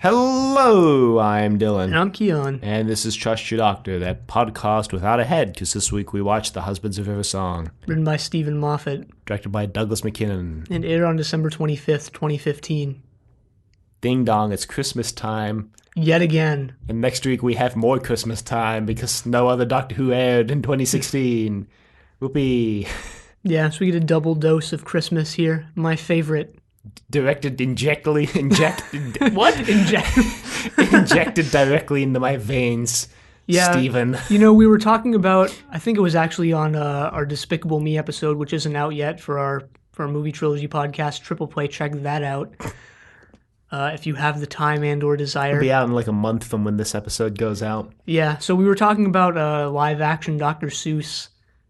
Hello, I'm Dylan. And I'm Keon. And this is Trust Your Doctor, that podcast without a head, because this week we watched The Husbands of Eversong. Written by Steven Moffat. Directed by Douglas McKinnon. And aired on December 25th, 2015. Ding dong, it's Christmas time. Yet again. And next week we have more Christmas time, because no other Doctor Who aired in 2016. Whoopee. Yeah, so we get a double dose of Christmas here. My favorite. Injected directly into my veins, yeah, Steven. You know, we were talking about, I think it was actually on our Despicable Me episode, which isn't out yet for our movie trilogy podcast, Triple Play. Check that out if you have the time and or desire. It'll be out in like a month from when this episode goes out. Yeah, so we were talking about live action Dr. Seuss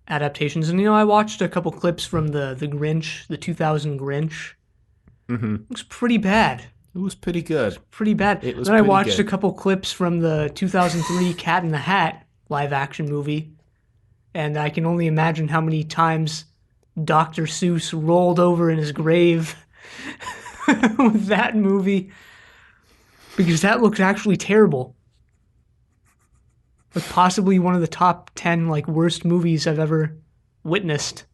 adaptations, and I watched a couple clips from the Grinch, the 2000 Grinch. Mm-hmm. It was pretty bad. It was pretty good. Pretty bad. Then I watched a couple clips from the 2003 Cat in the Hat live-action movie, and I can only imagine how many times Dr. Seuss rolled over in his grave with that movie, because that looks actually terrible. Like possibly one of the top 10 worst movies I've ever witnessed.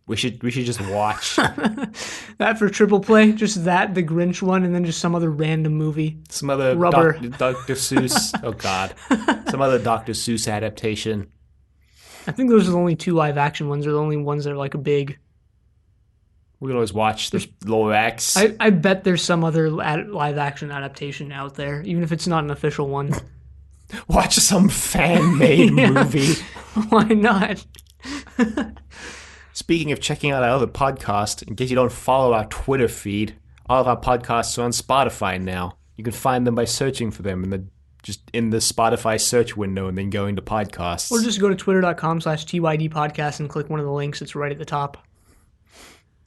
We should just watch that for Triple Play, just that, the Grinch one, and then just some other random movie. Some other Rubber. Dr. Seuss. Oh God, some other Dr. Seuss adaptation. I think those are the only two live action ones, or the only ones that are a big. We can always watch the Lorax. I bet there's some other live action adaptation out there, even if it's not an official one. Watch some fan made movie. Why not? Speaking of checking out our other podcast, in case you don't follow our Twitter feed, all of our podcasts are on Spotify now. You can find them by searching for them just in the Spotify search window and then going to podcasts. Or just go to twitter.com/TYD podcast and click one of the links. It's right at the top.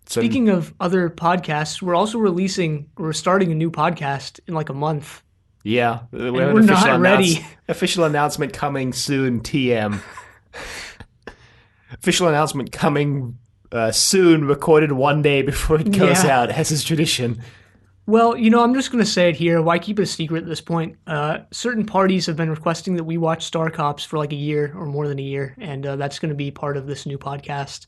Speaking of other podcasts, we're starting a new podcast in a month. Yeah. We're not ready. Official announcement coming soon, TM. Official announcement coming soon, recorded one day before it goes out, as is tradition. Well, I'm just going to say it here. Why keep it a secret at this point? Certain parties have been requesting that we watch Star Cops for a year or more than a year, and that's going to be part of this new podcast.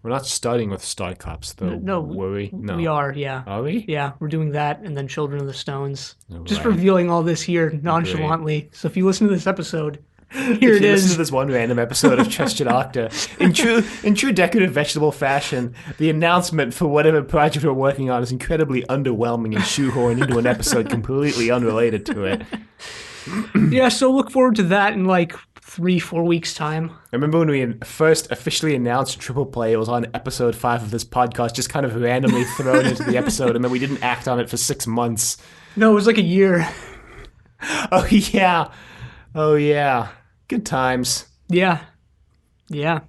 We're not starting with Star Cops, though. No, were we? No. We are, yeah. Are we? Yeah, we're doing that, and then Children of the Stones. Just right. revealing all this here nonchalantly. Great. So if you listen to this episode... Here it is. Listen to is. this one random episode of Trust Your Doctor. In true Decorative vegetable fashion, the announcement for whatever project we're working on is incredibly underwhelming and shoehorned into an episode completely unrelated to it. Yeah, so look forward to that in 3-4 weeks' time. I remember when we first officially announced Triple Play, it was on episode 5 of this podcast, just kind of randomly thrown into the episode, and then we didn't act on it for 6 months. No, it was a year. Oh, yeah. Oh, yeah. Good times. Yeah. Yeah.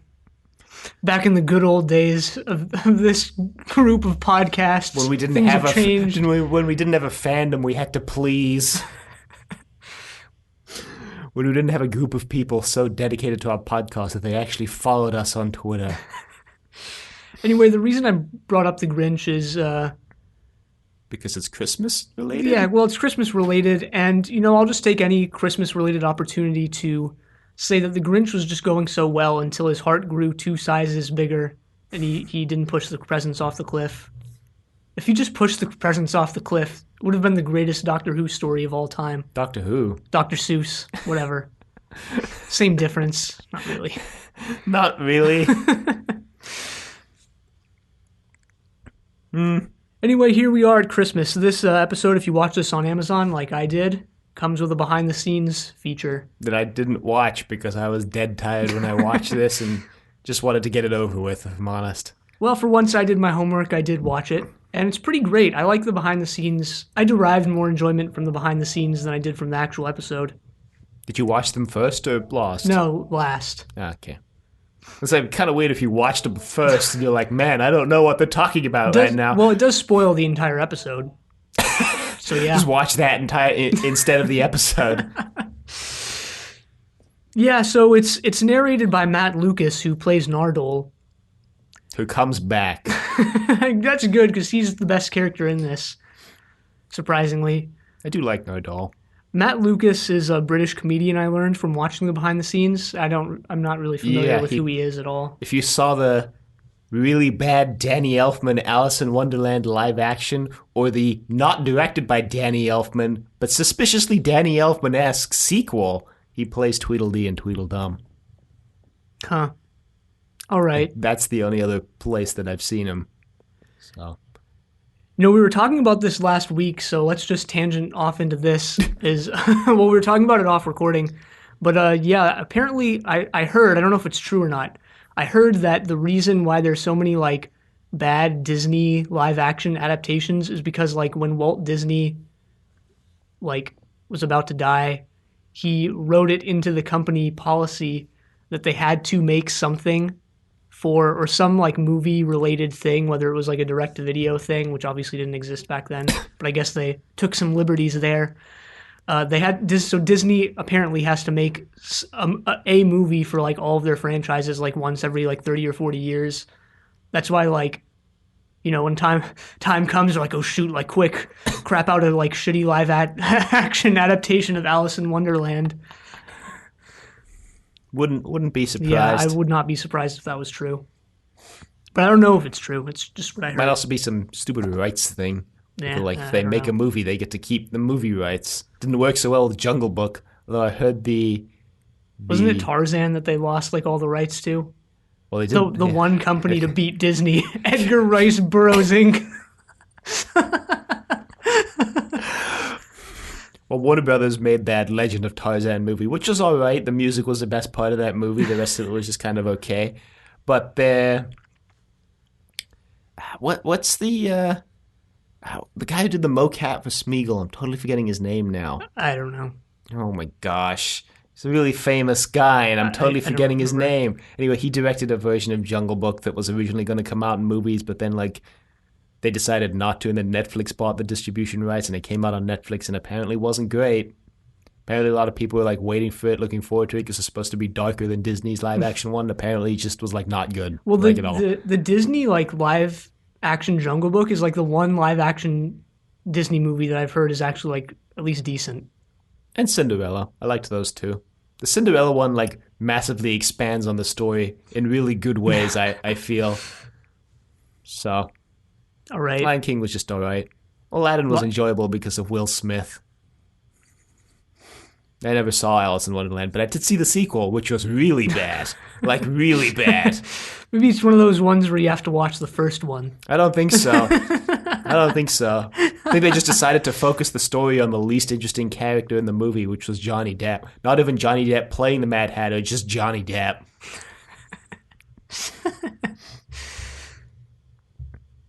Back in the good old days of this group of podcasts. When we didn't when we didn't have a fandom we had to please. When we didn't have a group of people so dedicated to our podcast that they actually followed us on Twitter. Anyway, the reason I brought up the Grinch is... because it's Christmas related? Yeah, well, it's Christmas related, and, I'll just take any Christmas related opportunity to say that the Grinch was just going so well until his heart grew 2 sizes bigger, and he didn't push the presents off the cliff. If he just pushed the presents off the cliff, it would have been the greatest Doctor Who story of all time. Doctor Who? Dr. Seuss, whatever. Same difference. Not really. Not really. Anyway, here we are at Christmas. This episode, if you watch this on Amazon like I did, comes with a behind-the-scenes feature. That I didn't watch because I was dead tired when I watched this and just wanted to get it over with, if I'm honest. Well, for once I did my homework, I did watch it, and it's pretty great. I like the behind-the-scenes. I derived more enjoyment from the behind-the-scenes than I did from the actual episode. Did you watch them first or last? No, last. Okay. It's kind of weird if you watched them first and you're like, man, I don't know what they're talking about right now. Well, it does spoil the entire episode. So yeah. Just watch that instead of the episode. Yeah, so it's narrated by Matt Lucas, who plays Nardole. Who comes back. That's good, because he's the best character in this, surprisingly. I do like No Doll. Matt Lucas is a British comedian I learned from watching the behind the scenes. I'm not really familiar Yeah, with who he is at all. if you saw the really bad Danny Elfman Alice in Wonderland live action, or the not directed by Danny Elfman, but suspiciously Danny Elfman-esque sequel, he plays Tweedledee and Tweedledum. Huh. All right. That's the only other place that I've seen him. So We were talking about this last week, so let's just tangent off into this. Well, we were talking about it off recording, but yeah, apparently I heard, I don't know if it's true or not, I heard that the reason why there's so many like bad Disney live action adaptations is because like when Walt Disney like was about to die, he wrote it into the company policy that they had to make something for, or some like movie related thing, whether it was like a direct to video thing, which obviously didn't exist back then, but I guess they took some liberties there. So Disney apparently has to make a movie for like all of their franchises like once every like 30 or 40 years. That's why like, when time comes, they're like, oh shoot, like quick, crap out a like shitty live action adaptation of Alice in Wonderland. wouldn't be surprised. Yeah, I would not be surprised if that was true. But I don't know if it's true. It's just what I heard. Might also be some stupid rights thing. Yeah, People, like, if I they don't make know. a movie, they get to keep the movie rights. Didn't work so well with Jungle Book, although I heard Wasn't it Tarzan that they lost like all the rights to? Well, they The didn't. the one company to beat Disney, Edgar Rice Burroughs Inc. Well, Warner Brothers made that Legend of Tarzan movie, which was all right. The music was the best part of that movie. The rest of it was just kind of okay. But what's the guy who did the mocap for Smeagol? I'm totally forgetting his name now. I don't know. Oh my gosh. He's a really famous guy, and I'm totally I don't forgetting his remember. name. Anyway, he directed a version of Jungle Book that was originally going to come out in movies, but then, like, they decided not to, and then Netflix bought the distribution rights, and it came out on Netflix, and apparently wasn't great. Apparently a lot of people were, like, waiting for it, looking forward to it, because it's supposed to be darker than Disney's live-action one. Apparently it just was, like, not good. Well, like, at all. the Disney like live action Jungle Book is like the one live action Disney movie that I've heard is actually like at least decent. And Cinderella. I liked those two. The Cinderella one, like, massively expands on the story in really good ways, I feel. So, All right. Lion King was just all right. Aladdin was enjoyable because of Will Smith. I never saw Alice in Wonderland, but I did see the sequel, which was really bad. Like, really bad. Maybe it's one of those ones where you have to watch the first one. I don't think so. I think they just decided to focus the story on the least interesting character in the movie, which was Johnny Depp. Not even Johnny Depp playing the Mad Hatter, just Johnny Depp.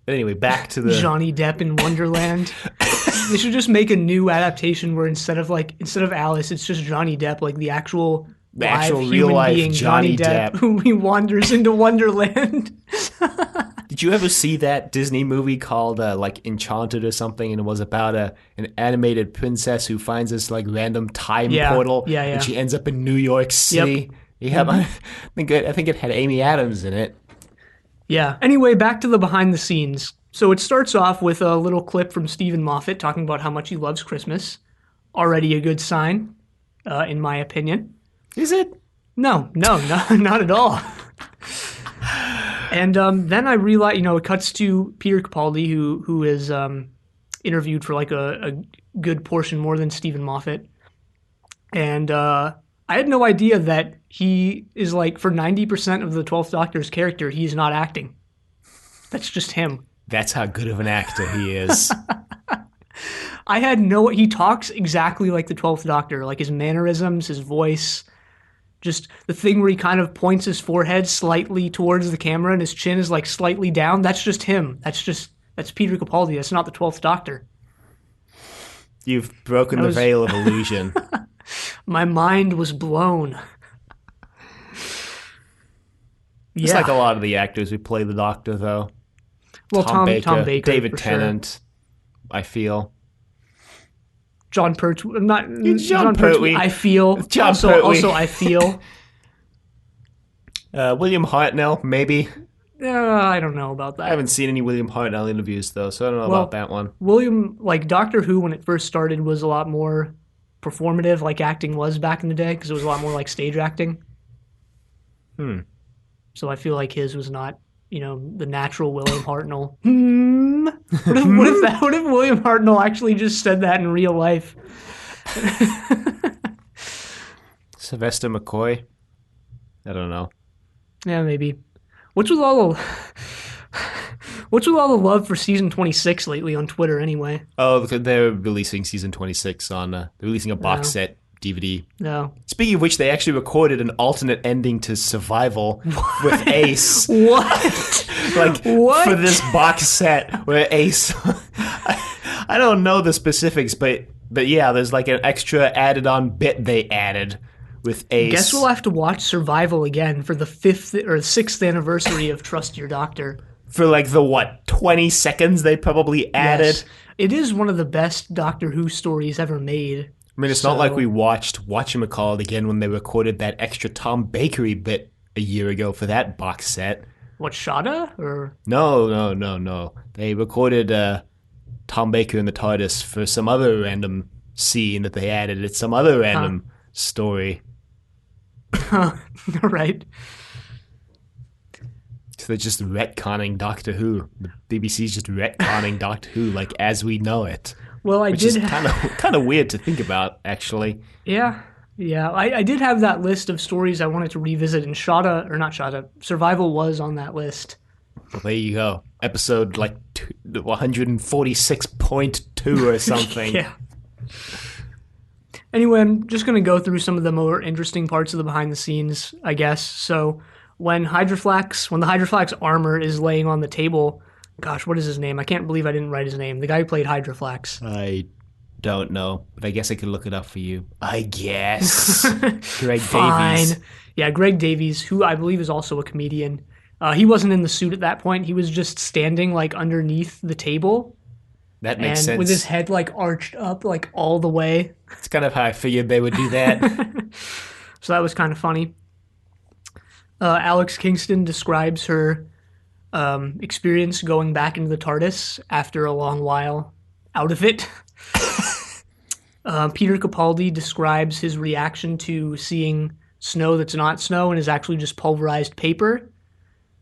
But anyway, back to the... Johnny Depp in Wonderland. They should just make a new adaptation where instead of Alice, it's just Johnny Depp, like the actual actual human real-life being Johnny Depp. who he wanders into Wonderland. Did you ever see that Disney movie called like Enchanted or something, and it was about an animated princess who finds this like random time portal, yeah. and she ends up in New York City. Yep. Yeah, I think it had Amy Adams in it. Yeah. Anyway, back to the behind the scenes. So it starts off with a little clip from Steven Moffat talking about how much he loves Christmas. Already a good sign, in my opinion. Is it? No, not at all. And then I realized, it cuts to Peter Capaldi, who is interviewed for like a good portion more than Steven Moffat. And I had no idea that he is like, for 90% of the 12th Doctor's character, he's not acting. That's just him. That's how good of an actor he is. He talks exactly like the 12th Doctor, like his mannerisms, his voice, just the thing where he kind of points his forehead slightly towards the camera and his chin is like slightly down. That's just him. That's Peter Capaldi. That's not the 12th Doctor. You've broken the veil of illusion. My mind was blown. It's like a lot of the actors who play the Doctor, though. Well, Tom Baker, David for Tennant, sure. I feel. John Pertwee, not John Pertwee. I feel. John also, Pertwee. also, I feel. William Hartnell, maybe. I don't know about I that. haven't seen any William Hartnell interviews though, so I don't know about Well, that one. William, like Doctor Who, when it first started, was a lot more performative, like acting was back in the day, because it was a lot more like stage acting. Hmm. So I feel like his was not, the natural William Hartnell. What if William Hartnell actually just said that in real life? Sylvester McCoy. I don't know. Yeah, maybe. What's with all the What's with all the love for season 26 lately on Twitter anyway? Oh, because they're releasing season 26 on. They're releasing a box No. set DVD. No. Speaking of which, they actually recorded an alternate ending to Survival with Ace. What? Like What? for this box set where Ace. I don't know the specifics, but yeah, there's like an extra added on bit they added with Ace. Guess we'll have to watch Survival again for the 5th or 6th anniversary of Trust Your Doctor. For like the 20 seconds they probably added. Yes. It is one of the best Doctor Who stories ever made. I mean, it's not like we watched Whatchamacallit again when they recorded that extra Tom Bakery bit a year ago for that box set. What, Shada? Or No. They recorded Tom Baker in the TARDIS for some other random scene that they added. It's some other random story. right? So they're just retconning Doctor Who. The BBC's just retconning Doctor Who like as we know it. Well, Which is kind of weird to think about, actually. Yeah. I did have that list of stories I wanted to revisit, and Survival was on that list. Well, there you go. Episode like 146.2 or something. Yeah. Anyway, I'm just going to go through some of the more interesting parts of the behind the scenes, I guess. So when the Hydroflax armor is laying on the table, gosh, what is his name? I can't believe I didn't write his name. The guy who played Hydroflax. I don't know, but I guess I could look it up for you. I guess. Greg Fine. Davies. Yeah, Greg Davies, who I believe is also a comedian. He wasn't in the suit at that point. He was just standing like underneath the table. That makes and sense. with his head like arched up like all the way. It's kind of how I figured they would do that. So that was kind of funny. Alex Kingston describes her experience going back into the TARDIS after a long while out of it. Peter Capaldi describes his reaction to seeing snow that's not snow and is actually just pulverized paper,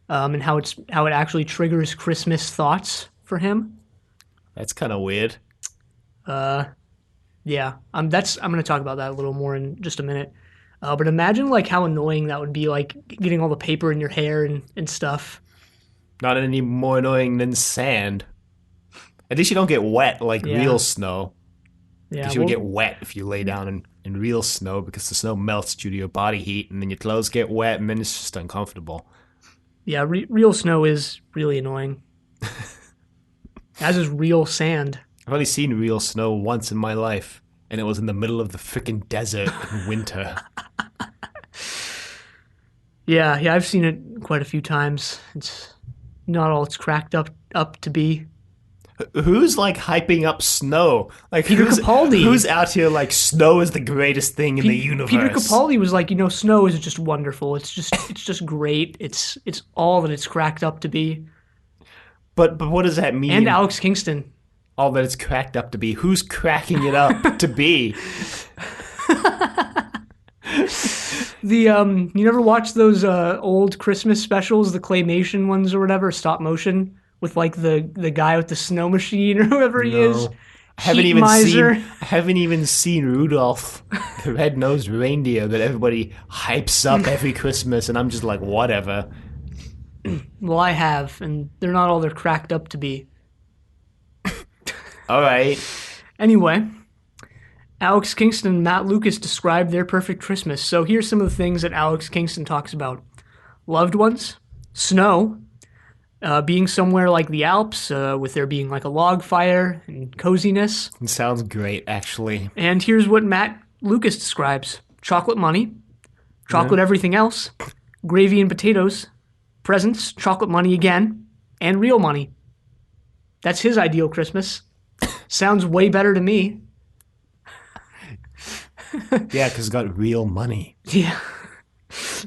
and how it actually triggers Christmas thoughts for him. That's kind of weird. Yeah, I'm going to talk about that a little more in just a minute. But imagine like how annoying that would be, like getting all the paper in your hair and stuff. Not any more annoying than sand. At least you don't get wet like real snow. Yeah, Because you would get wet if you lay down in real snow because the snow melts due to your body heat and then your clothes get wet and then it's just uncomfortable. Yeah, real snow is really annoying. As is real sand. I've only seen real snow once in my life, and it was in the middle of the frickin' desert in winter. Yeah, I've seen it quite a few times. It's not all it's cracked up to be. Who's like hyping up snow? Like Peter Capaldi. Who's out here like snow is the greatest thing in the universe? Peter Capaldi was like, snow is just wonderful. It's just great. It's all that it's cracked up to be. But what does that mean? And Alex Kingston. All that it's cracked up to be. Who's cracking it up to be? You never watched those old Christmas specials, the claymation ones or whatever, stop motion, with like the guy with the snow machine or whoever he is? I haven't even seen Rudolph, the red-nosed reindeer that everybody hypes up every Christmas, and I'm just like, whatever. Well, I have, and they're not all they're cracked up to be. All right. Anyway, Alex Kingston and Matt Lucas described their perfect Christmas. So here's some of the things that Alex Kingston talks about. Loved ones, snow, being somewhere like the Alps, with there being like a log fire and coziness. It sounds great, actually. And here's what Matt Lucas describes. Chocolate money, chocolate everything else, gravy and potatoes, presents, chocolate money again, and real money. That's his ideal Christmas. Sounds way better to me. Yeah, because it's got real money. Yeah.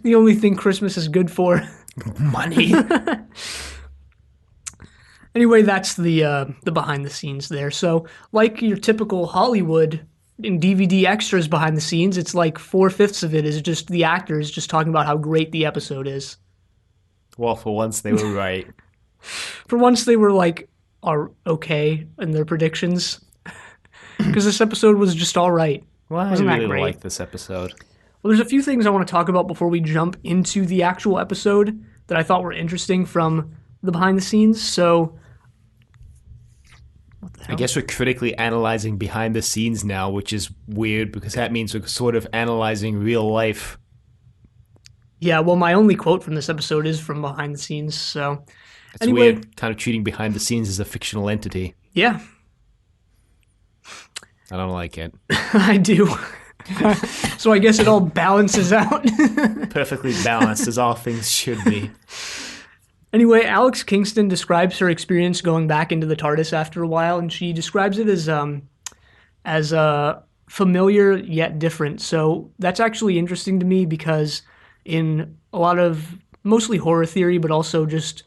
The only thing Christmas is good for. Money. Anyway, that's the behind the scenes there. So, like your typical Hollywood in DVD extras behind the scenes, it's like 4/5 of it is just the actors just talking about how great the episode is. Well, for once they were right. For once, they were like are okay in their predictions because this episode was just all right. Well, Wasn't I that really great? like this episode. Well, there's a few things I want to talk about before we jump into the actual episode that I thought were interesting from the behind the scenes. So, what the hell? I guess we're critically analyzing behind the scenes now, which is weird because that means we're sort of analyzing real life. Yeah, well, my only quote from this episode is from behind the scenes. So, It's anyway, weird, kind of treating behind the scenes as a fictional entity. yeah, I don't like it. I do. So I guess it all balances out. Perfectly balanced, as all things should be. Anyway, Alex Kingston describes her experience going back into the TARDIS after a while, and she describes it as familiar yet different. So that's actually interesting to me because in a lot of mostly horror theory, but also just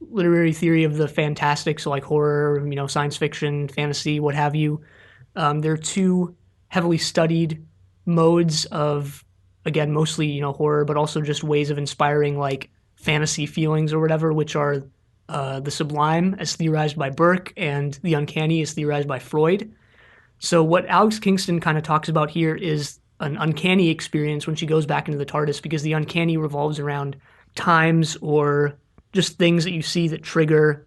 literary theory of the fantastic, so like horror, science fiction, fantasy, what have you, there are two heavily studied modes of, again, mostly horror, but also just ways of inspiring like fantasy feelings or whatever, which are the sublime as theorized by Burke and the uncanny as theorized by Freud. So what Alex Kingston kind of talks about here is an uncanny experience when she goes back into the TARDIS, because the uncanny revolves around times or just things that you see that trigger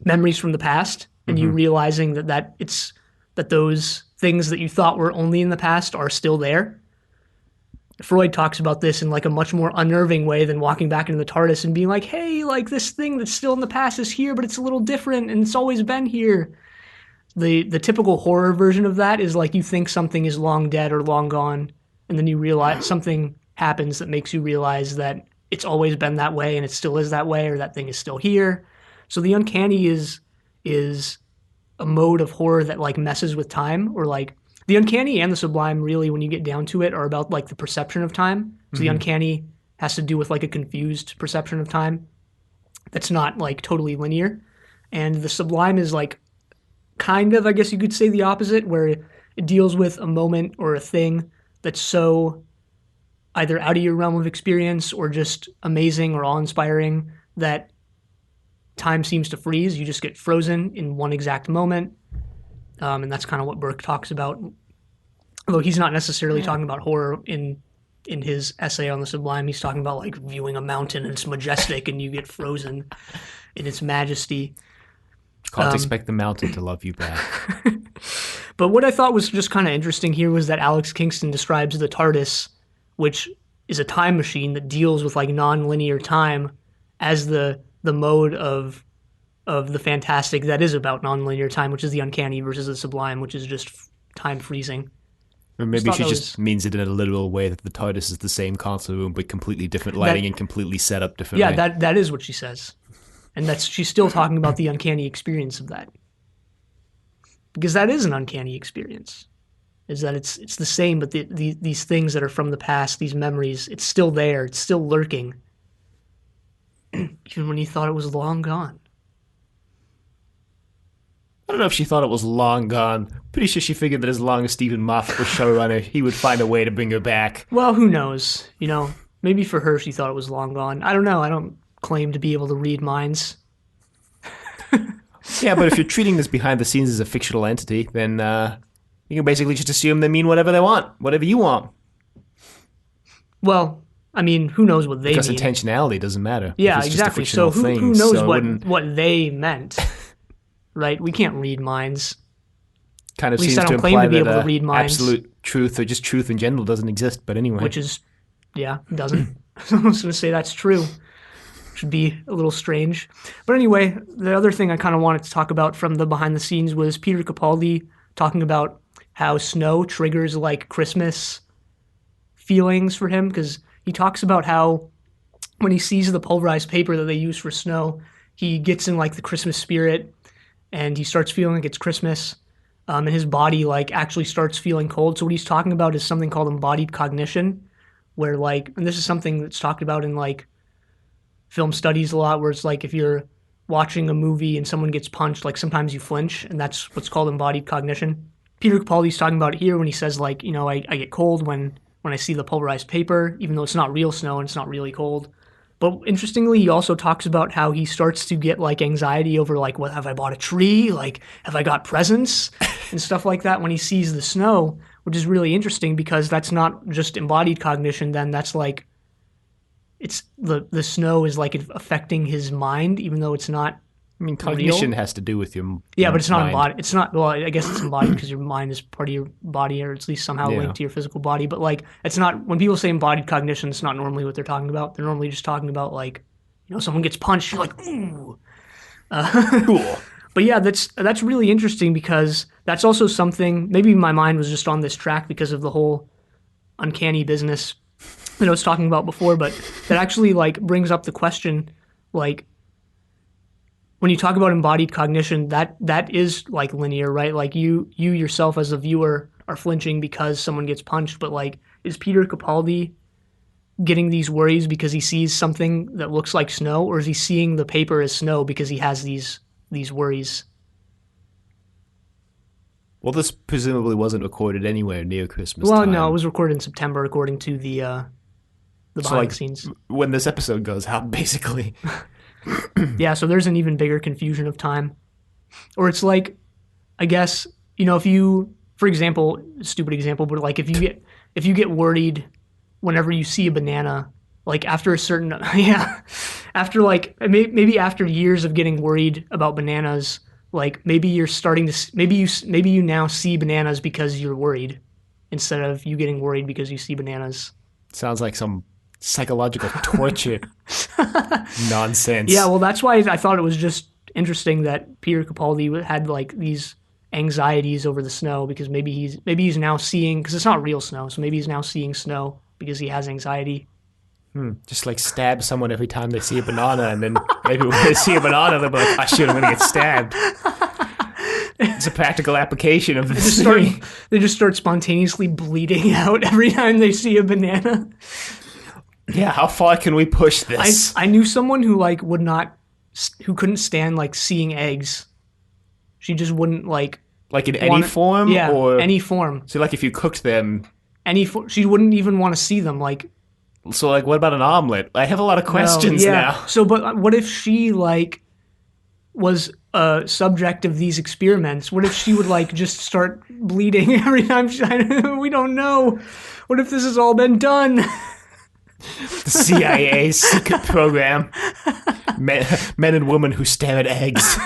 memories from the past, and you realizing that those things that you thought were only in the past are still there. Freud talks about this in like a much more unnerving way than walking back into the TARDIS and being like, hey, like this thing that's still in the past is here, but it's a little different and it's always been here. The typical horror version of that is like you think something is long dead or long gone, and then you realize something happens that makes you realize that it's always been that way and it still is that way, or that thing is still here. So the uncanny is a mode of horror that like messes with time, or like the uncanny and the sublime really, when you get down to it, are about like the perception of time. So the uncanny has to do with like a confused perception of time that's not like totally linear. And the sublime is like kind of, I guess you could say, the opposite, where it deals with a moment or a thing that's so either out of your realm of experience or just amazing or awe-inspiring that time seems to freeze. You just get frozen in one exact moment. And that's kind of what Burke talks about. Although he's not necessarily talking about horror in his essay on the sublime. He's talking about like viewing a mountain and it's majestic and you get frozen in its majesty. Can't expect the mountain to love you back. But what I thought was just kind of interesting here was that Alex Kingston describes the TARDIS, which is a time machine that deals with like non-linear time, as the mode of the fantastic that is about non-linear time, which is the uncanny, versus the sublime, which is just time freezing. Or maybe she just means it in a literal way, that the TARDIS is the same console room but completely different lighting and completely set up differently. Yeah, that is what she says. And she's still talking about the uncanny experience of that. Because that is an uncanny experience. Is that it's the same, but these things that are from the past, these memories, it's still there, it's still lurking. Even when you thought it was long gone. I don't know if she thought it was long gone. Pretty sure she figured that as long as Steven Moffat was showrunner, he would find a way to bring her back. Well, who knows? Maybe for her she thought it was long gone. I don't know. I don't claim to be able to read minds. Yeah, but if you're treating this behind the scenes as a fictional entity, then you can basically just assume they mean whatever they want, whatever you want. Well, I mean, who knows what they because mean? Because intentionality doesn't matter. Yeah, exactly. So who knows what they meant? Right? We can't read minds. Kind of At least seems I don't to claim imply to be that able to read minds. Absolute truth or just truth in general doesn't exist. But anyway, which is, yeah, it doesn't. I was going to say that's true. Should be a little strange. But anyway, the other thing I kind of wanted to talk about from the behind the scenes was Peter Capaldi talking about how snow triggers like Christmas feelings for him, because he talks about how when he sees the pulverized paper that they use for snow, he gets in like the Christmas spirit and he starts feeling like it's Christmas, and his body like actually starts feeling cold. So what he's talking about is something called embodied cognition, where like, and this is something that's talked about in like film studies a lot, where it's like if you're watching a movie and someone gets punched, like sometimes you flinch, and that's what's called embodied cognition. Peter Capaldi's talking about it here when he says, like, I get cold when I see the pulverized paper, even though it's not real snow and it's not really cold. But interestingly, he also talks about how he starts to get like anxiety over like, what, have I bought a tree? Like, have I got presents and stuff like that when he sees the snow, which is really interesting because that's not just embodied cognition. Then that's like, it's the snow is like affecting his mind, even though it's not. I mean, cognition real. has to do with your Yeah, but it's not mind. embodied. It's not. Well, I guess it's embodied because your mind is part of your body, or at least somehow Yeah. linked to your physical body. But like, it's not. When people say embodied cognition, it's not normally what they're talking about. They're normally just talking about like, someone gets punched, you're like, ooh. Cool. But yeah, that's really interesting because that's also something. Maybe my mind was just on this track because of the whole uncanny business that I was talking about before. But that actually like brings up the question, like, when you talk about embodied cognition, that is like linear, right? Like you yourself as a viewer are flinching because someone gets punched, but like, is Peter Capaldi getting these worries because he sees something that looks like snow, or is he seeing the paper as snow because he has these worries? Well, this presumably wasn't recorded anywhere near Christmas Well, time. no, it was recorded in September, according to the behind the scenes. When this episode goes out, basically. Yeah, so there's an even bigger confusion of time. Or it's like, I guess, if you, for example, stupid example, but like if you get worried whenever you see a banana, like after a certain, after like, maybe after years of getting worried about bananas, like maybe you're starting to, maybe you now see bananas because you're worried instead of you getting worried because you see bananas. Sounds like some psychological torture nonsense. Yeah, well, that's why I thought it was just interesting that Peter Capaldi had like these anxieties over the snow because maybe he's now seeing, because it's not real snow, so maybe he's now seeing snow because he has anxiety. Just like stab someone every time they see a banana, and then maybe when they see a banana, they'll be like, "Oh shit, I'm gonna get stabbed." It's a practical application of this. They just start spontaneously bleeding out every time they see a banana. Yeah, how far can we push this? I knew someone who like who couldn't stand like seeing eggs. She just wouldn't like in any form, yeah, or any form. So, like, if you cooked them, she wouldn't even want to see them. Like, so like, what about an omelet? I have a lot of questions now. So, but what if she like was a subject of these experiments? What if she would like just start bleeding every time? We don't know. What if this has all been done? The CIA's secret program. Men and women who stare at eggs.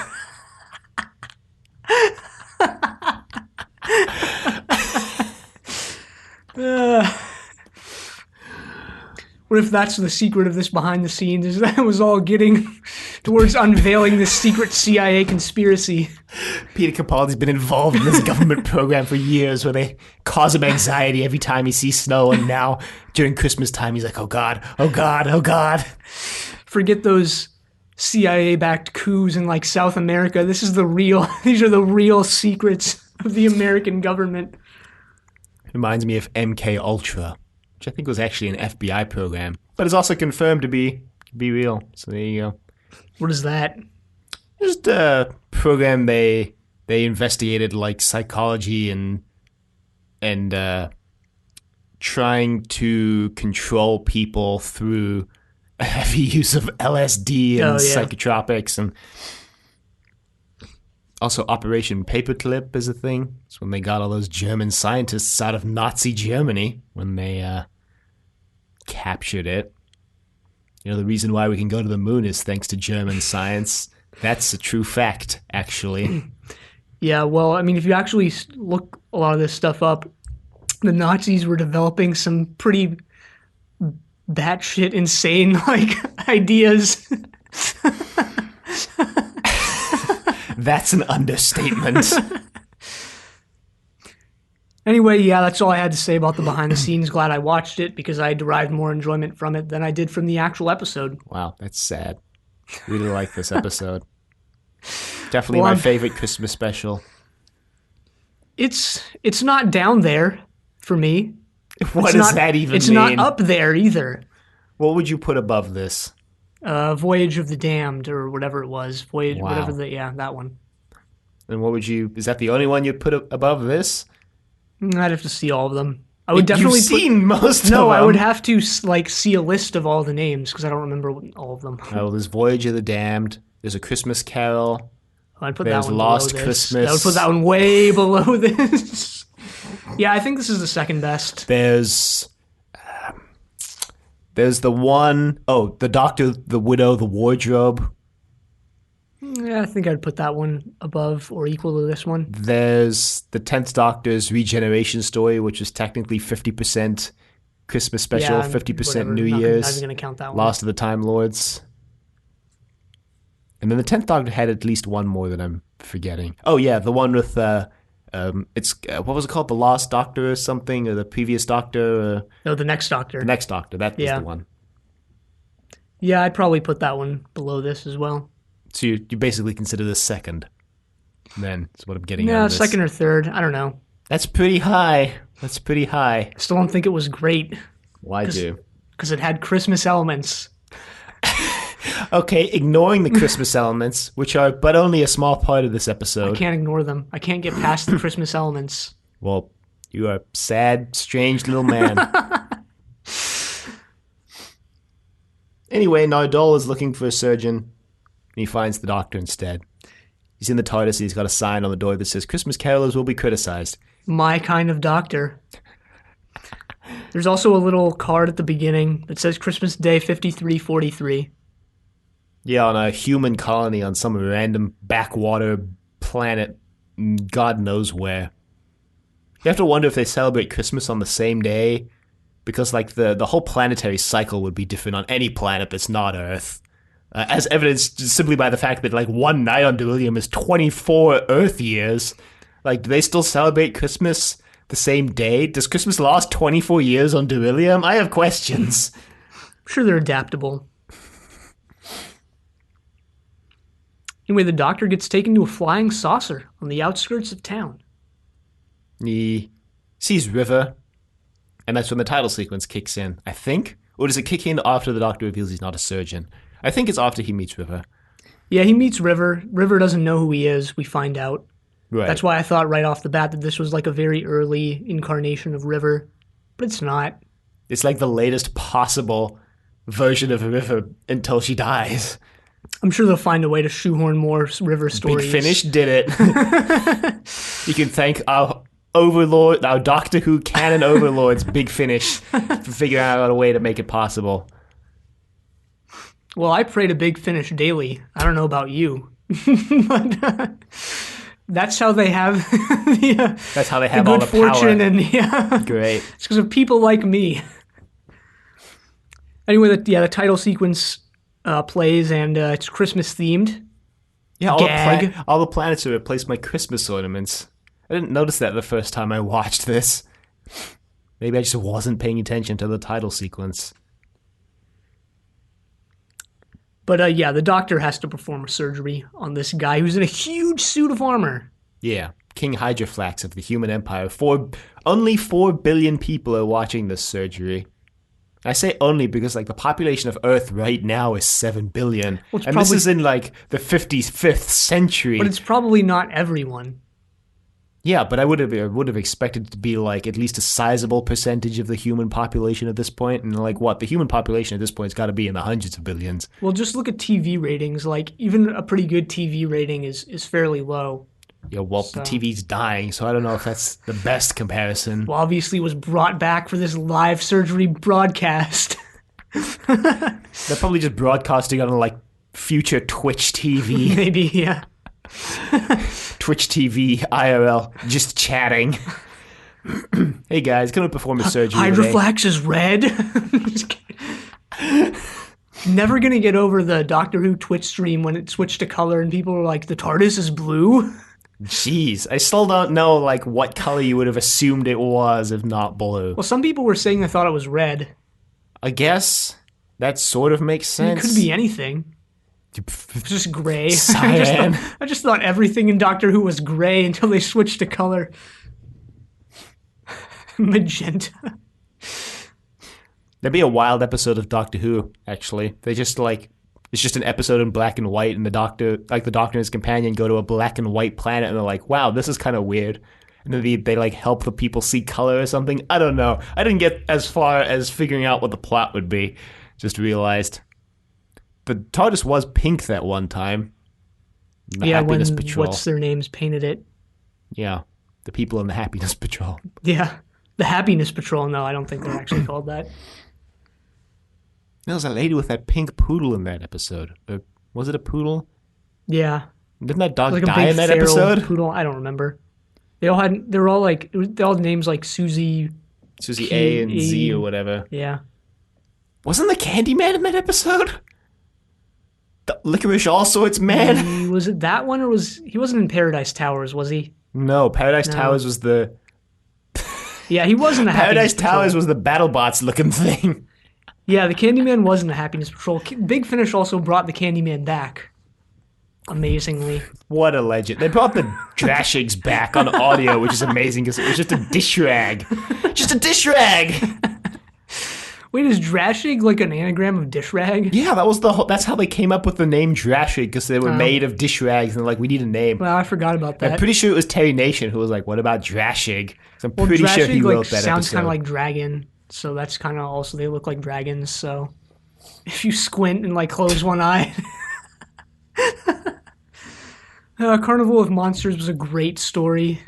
What if that's the secret of this behind the scenes, is that it was all getting towards unveiling this secret CIA conspiracy? Peter Capaldi's been involved in this government program for years where they cause him anxiety every time he sees snow, and now during Christmas time he's like, oh God, oh God, oh God. Forget those CIA-backed coups in like South America. These are the real secrets of the American government. Reminds me of MK Ultra, which I think was actually an FBI program, but is also confirmed to be real. So there you go. What is that? Just a program they investigated like psychology and trying to control people through a heavy use of LSD and psychotropics, and also Operation Paperclip is a thing. It's when they got all those German scientists out of Nazi Germany when they captured it. The reason why we can go to the moon is thanks to German science. That's a true fact, actually. Yeah, well, I mean, if you actually look a lot of this stuff up, the Nazis were developing some pretty batshit insane, like, ideas. That's an understatement. Anyway, yeah, that's all I had to say about the behind the scenes. Glad I watched it because I derived more enjoyment from it than I did from the actual episode. Wow, that's sad. Really like this episode. Definitely my favorite Christmas special. It's not down there for me. What does that even mean? It's not up there either. What would you put above this? Voyage of the Damned or whatever it was. Wow. That one. And what would you? Is that the only one you'd put above this? I'd have to see all of them. I would definitely You've seen most of them. No, I would have to like see a list of all the names because I don't remember all of them. Oh, there's Voyage of the Damned. There's A Christmas Carol. I'd put There's that one Lost below this. Christmas. I would put that one way below this. Yeah, I think this is the second best. There's the one, the Doctor, the Widow, the Wardrobe. Yeah, I think I'd put that one above or equal to this one. There's the 10th Doctor's Regeneration Story, which is technically 50% Christmas special, Yeah, 50% whatever. New Not Year's. even going to count that one. Lost of the Time Lords. And then the 10th Doctor had at least one more that I'm forgetting. Oh, yeah, the one with, what was it called? The Lost Doctor or something? Or the Previous Doctor? No, the Next Doctor. The Next Doctor, that was the one. Yeah, I'd probably put that one below this as well. So you basically consider this second, then, is what I'm getting out of this. Yeah, second or third. I don't know. That's pretty high. I Still don't think it was great. Why do? Because it had Christmas elements. Okay, ignoring the Christmas elements, which are but only a small part of this episode. I can't ignore them. I can't get past the Christmas elements. Well, you are a sad, strange little man. Anyway, Nardole is looking for a surgeon, and he finds the Doctor instead. He's in the TARDIS, and he's got a sign on the door that says, Christmas carolers will be criticized. My kind of doctor. There's also a little card at the beginning that says Christmas Day 5343. Yeah, on a human colony on some random backwater planet, God knows where. You have to wonder if they celebrate Christmas on the same day, because like the whole planetary cycle would be different on any planet that's not Earth. As evidenced simply by the fact that like one night on Delirium is 24 Earth years. Like, do they still celebrate Christmas the same day? Does Christmas last 24 years on Delirium? I have questions. I'm sure they're adaptable. Anyway, the Doctor gets taken to a flying saucer on the outskirts of town. He sees River, and that's when the title sequence kicks in, I think. Or does it kick in after the Doctor reveals he's not a surgeon? I think it's after he meets River. Yeah, he meets River. River doesn't know who he is, we find out. Right. That's why I thought right off the bat that this was like a very early incarnation of River. But it's not. It's like the latest possible version of River until she dies. I'm sure they'll find a way to shoehorn more River stories. Big Finish did it. You can thank our overlord, our Doctor Who canon overlords, Big Finish, for figuring out a way to make it possible. Well, I pray to Big Finish daily. I don't know about you. But that's how they have that's how they have the all good the power. fortune and Great. It's because of people like me. Anyway, the title sequence plays and it's Christmas themed. Yeah, Gag. all the planets are replaced by Christmas ornaments. I didn't notice that the first time I watched this. Maybe I just wasn't paying attention to the title sequence. But yeah, the Doctor has to perform a surgery on this guy who's in a huge suit of armor. Yeah, King Hydroflax of the Human Empire. Only 4 billion people are watching this surgery. I say only because like the population of Earth right now is 7 billion. Well, and this is in like the 55th century. But it's probably not everyone. Yeah, but I would have expected it to be like at least a sizable percentage of the human population at this point. And like what? The human population at this point has got to be in the hundreds of billions. Well, just look at TV ratings. Like even a pretty good TV rating is fairly low. Yeah, well, the TV's dying, so I don't know if that's the best comparison. Well, obviously it was brought back for this live surgery broadcast. They're probably just broadcasting on like future Twitch TV. Maybe, yeah. Twitch TV, IRL, just chatting. Hey guys, gonna perform a surgery Hydroflax is red. Never gonna get over the Doctor Who Twitch stream when it switched to color and people were like, the TARDIS is blue? Jeez, I still don't know like what color you would have assumed it was if not blue. Well, some people were saying they thought it was red. I guess that sort of makes sense. It could be anything. It's just gray. Cyan. I just thought everything in Doctor Who was gray until they switched to color. Magenta. That'd be a wild episode of Doctor Who, actually. They just like It's just an episode in black and white, and the doctor and his companion go to a black and white planet, and they're like, wow, this is kind of weird. And then they like help the people see color or something. I don't know. I didn't get as far as figuring out what the plot would be. Just realized the TARDIS was pink that one time. The Happiness Patrol. What's their names painted it. Yeah, the people in the Happiness Patrol. Yeah, the Happiness Patrol. No, I don't think they're actually called that. There was a lady with that pink poodle in that episode. Was it a poodle? Yeah. Didn't that dog like die in that episode? Poodle. I don't remember. They all had names like Susie A and Z or whatever. Yeah. Wasn't the Candyman in that episode? The Licorice All Sorts Man? Was it that one, or he wasn't in Paradise Towers, was he? No, Paradise Towers was the... Yeah, he wasn't a Paradise Towers was the BattleBots looking thing. Yeah, the Candyman was in the Happiness Patrol. Big Finish also brought the Candyman back. Amazingly. What a legend. They brought the Drashigs back on audio, which is amazing because it was just a dish rag. Just a dish rag! Wait, is Drashig like an anagram of dish rag? Yeah, that's how they came up with the name Drashig, because they were made of dish rags, and they're like, we need a name. Well, I forgot about that. I'm pretty sure it was Terry Nation who was like, what about Drashig? So I'm pretty sure he wrote that sounds episode. kind of like dragon, so that's kind of also, they look like dragons, so if you squint and like close one eye. Carnival of Monsters was a great story.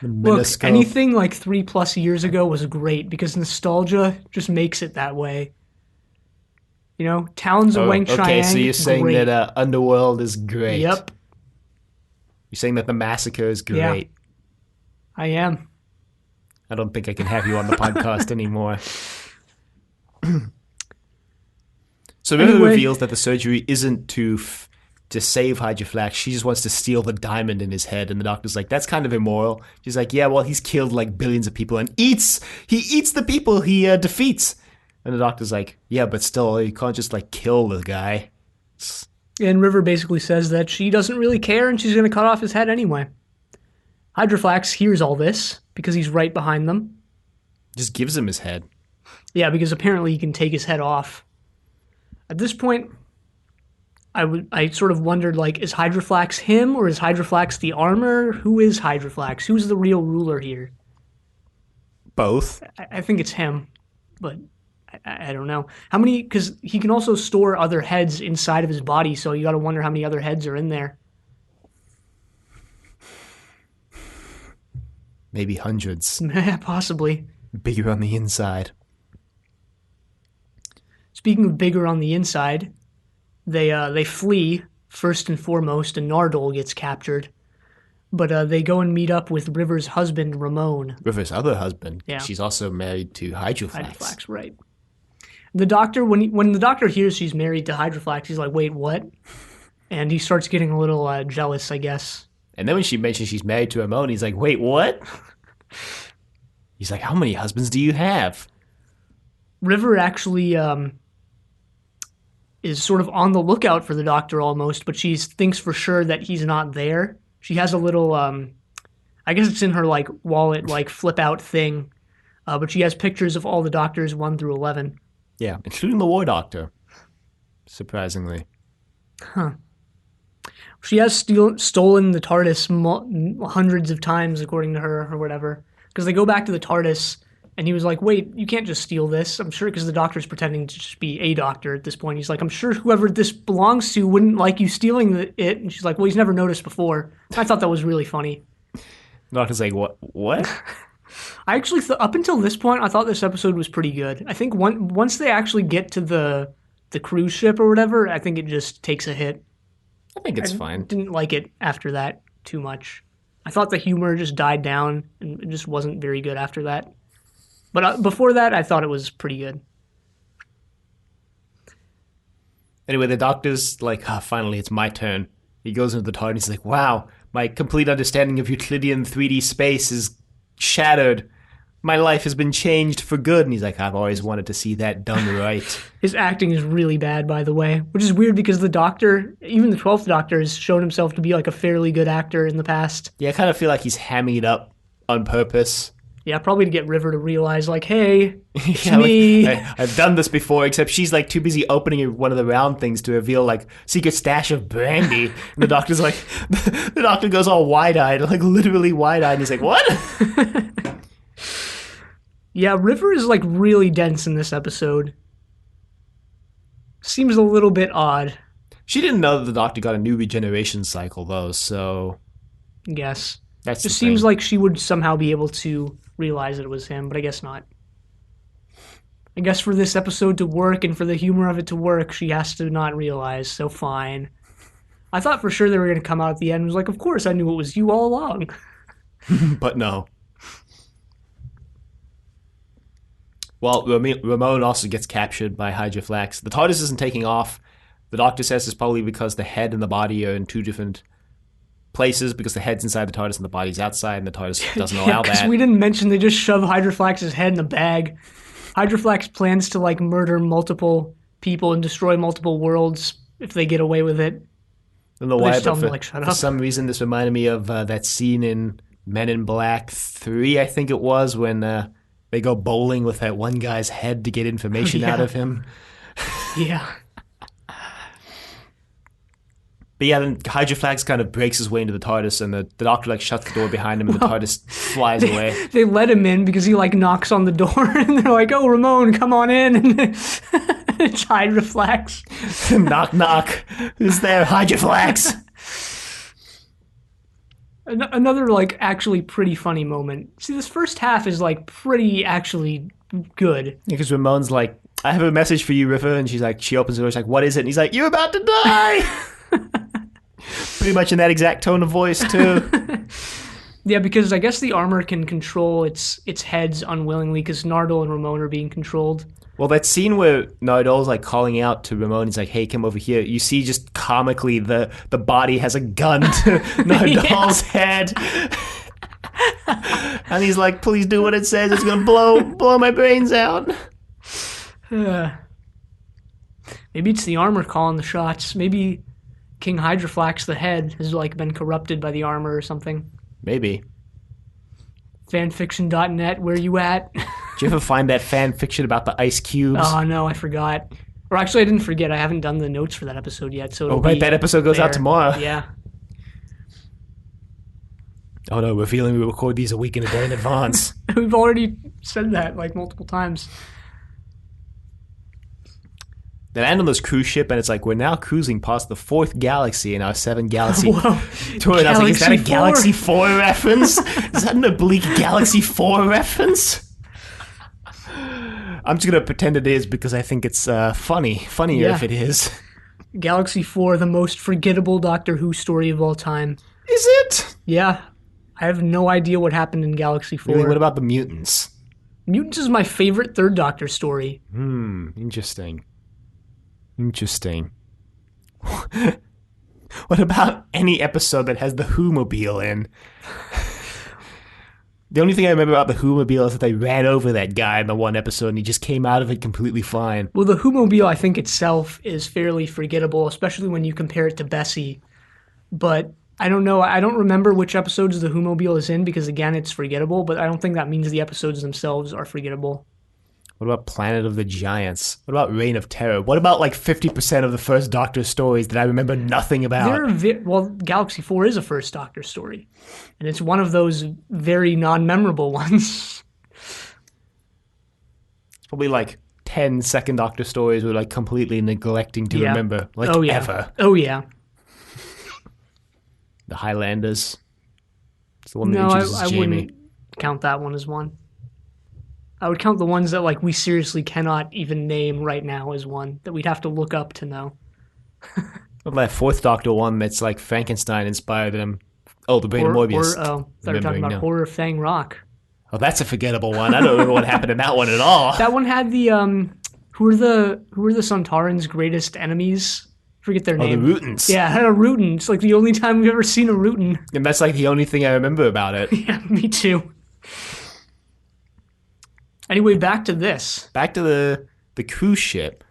Look, anything like 3+ years ago was great because nostalgia just makes it that way. You know, Towns of Wang Chiang. Okay, so you're saying great. that Underworld is great. Yep. You're saying that The Massacre is great. Yeah, I am. I don't think I can have you on the podcast anymore. So River reveals that the surgery isn't to save Hydroflax. She just wants to steal the diamond in his head, and the doctor's like, that's kind of immoral. She's like, yeah, well, he's killed like billions of people and he eats the people he defeats. And the doctor's like, yeah, but still, you can't just like kill the guy. And River basically says that she doesn't really care and she's going to cut off his head anyway. Hydroflax hears all this because he's right behind them. Just gives him his head. Yeah, because apparently he can take his head off. At this point, I sort of wondered, like, is Hydroflax him or is Hydroflax the armor? Who is Hydroflax? Who's the real ruler here? Both. I think it's him, but I don't know. How many, because he can also store other heads inside of his body, so you got to wonder how many other heads are in there. Maybe hundreds. Possibly. Bigger on the inside. Speaking of bigger on the inside, they flee first and foremost, and Nardole gets captured. But they go and meet up with River's husband, Ramon. River's other husband. Yeah. She's also married to Hydroflax. Hydroflax, right. The doctor, when the doctor hears she's married to Hydroflax, he's like, wait, what? And he starts getting a little jealous, I guess. And then when she mentions she's married to Ramon, he's like, wait, what? He's like, how many husbands do you have? River actually is sort of on the lookout for the doctor almost, but she thinks for sure that he's not there. She has a little, I guess it's in her like wallet, like flip out thing, but she has pictures of all the doctors 1 through 11. Yeah, including the War Doctor, surprisingly. Huh. She has stolen the TARDIS hundreds of times, according to her, or whatever. Because they go back to the TARDIS, and he was like, wait, you can't just steal this. I'm sure, because the doctor's pretending to just be a doctor at this point. He's like, I'm sure whoever this belongs to wouldn't like you stealing it. And she's like, well, he's never noticed before. I thought that was really funny. The doctor's like, what? I actually, up until this point, I thought this episode was pretty good. I think once they actually get to the cruise ship or whatever, I think it just takes a hit. I think it's fine. Didn't like it after that too much. I thought the humor just died down and it just wasn't very good after that. But before that, I thought it was pretty good. Anyway, the doctor's like, finally, it's my turn. He goes into the TARDIS and he's like, wow, my complete understanding of Euclidean 3D space is shattered. My life has been changed for good. And he's like, I've always wanted to see that done right. His acting is really bad, by the way, which is weird because the Doctor, even the 12th Doctor, has shown himself to be like a fairly good actor in the past. Yeah, I kind of feel like he's hamming it up on purpose. Yeah, probably to get River to realize, like, hey, it's Yeah, me. like, I've done this before, except she's like too busy opening one of the round things to reveal like secret stash of brandy. And the doctor's like, the doctor goes all wide-eyed, like literally wide-eyed, and he's like, what? Yeah, River is like really dense in this episode. Seems a little bit odd. She didn't know that the doctor got a new regeneration cycle though, so I guess. that's Just the thing. seems like she would somehow be able to realize that it was him, but I guess not. I guess for this episode to work and for the humor of it to work, she has to not realize, so fine. I thought for sure they were going to come out at the end and was like, of course I knew it was you all along. But no. Well, Ramon also gets captured by Hydra Flax. The TARDIS isn't taking off. The doctor says it's probably because the head and the body are in two different places, because the head's inside the TARDIS and the body's outside, and the TARDIS doesn't allow Because that. we didn't mention they just shove Hydra Flax's head in a bag. Hydra Flax plans to like murder multiple people and destroy multiple worlds if they get away with it. I don't know They why, just tell but them to, like, shut for up. some reason this reminded me of that scene in Men in Black 3, I think it was, when they go bowling with that one guy's head to get information out Yeah. of him. Yeah. But yeah, then Hydra Flax kind of breaks his way into the TARDIS, and the doctor like shuts the door behind him, and the TARDIS flies away. They let him in because he like knocks on the door and they're like, "Oh, Ramon, come on in." And it's Hydra Flax. Knock, knock. Who's there? Hydra Flax. Another like actually pretty funny moment. See, this first half is like pretty actually good. Because Ramon's like, I have a message for you, River, and she opens the door, she's like, what is it? And he's like, you're about to die. Pretty much in that exact tone of voice too. Yeah, because I guess the armor can control its heads unwillingly because Nardole and Ramon are being controlled. Well, that scene where Nardole's like calling out to Ramon, he's like, hey, come over here. You see just comically the body has a gun to Nardole's head. And he's like, please do what it says. It's going to blow my brains out. Maybe it's the armor calling the shots. Maybe King Hydroflax, the head, has like been corrupted by the armor or something. Maybe. Fanfiction.net, where you at? Did you ever find that fan fiction about the ice cubes? Oh no, I forgot. Or actually, I didn't forget. I haven't done the notes for that episode yet. So Oh, right, that episode goes out there. tomorrow. Yeah. Oh no, revealing we record these a week and a day in advance. We've already said that like multiple times. Then I end on this cruise ship, and it's like, we're now cruising past the 4th galaxy in our 7-galaxy Whoa. tour. And I was like, is that a Galaxy Galaxy 4 reference? Is that an oblique Galaxy 4 reference? I'm just going to pretend it is because I think it's funnier Yeah. if it is. Galaxy 4, the most forgettable Doctor Who story of all time. Is it? Yeah. I have no idea what happened in Galaxy 4. Really, what about the mutants? Mutants is my favorite Third Doctor story. Interesting. What about any episode that has the Who-mobile in? The only thing I remember about the Who-mobile is that they ran over that guy in the one episode and he just came out of it completely fine. Well, the Who-mobile, I think itself is fairly forgettable, especially when you compare it to Bessie. But I don't know. I don't remember which episodes the Who-mobile is in because, again, it's forgettable. But I don't think that means the episodes themselves are forgettable. What about Planet of the Giants? What about Reign of Terror? What about like 50% of the First Doctor stories that I remember nothing about? Well, Galaxy 4 is a First Doctor story. And it's one of those very non-memorable ones. It's probably like 10 Second Doctor stories we're like completely neglecting to Yeah. remember. Like Oh, yeah. ever. Oh, yeah. The Highlanders. It's the one that No, introduces I Jamie. wouldn't count that one as one. I would count the ones that like we seriously cannot even name right now as one that we'd have to look up to know. What about that Fourth Doctor one that's like Frankenstein inspired them? Oh, the Brain of Morbius. They were talking Remembering about now. Horror of Fang Rock. Oh, that's a forgettable one. I don't remember what happened in that one at all. That one had the who are the Sontarans' greatest enemies? Forget their Oh, the name. Rootans. Yeah, it had a Rootin. It's like the only time we've ever seen a Rootin. And that's like the only thing I remember about it. Yeah, me too. Anyway, back to this. Back to the cruise ship.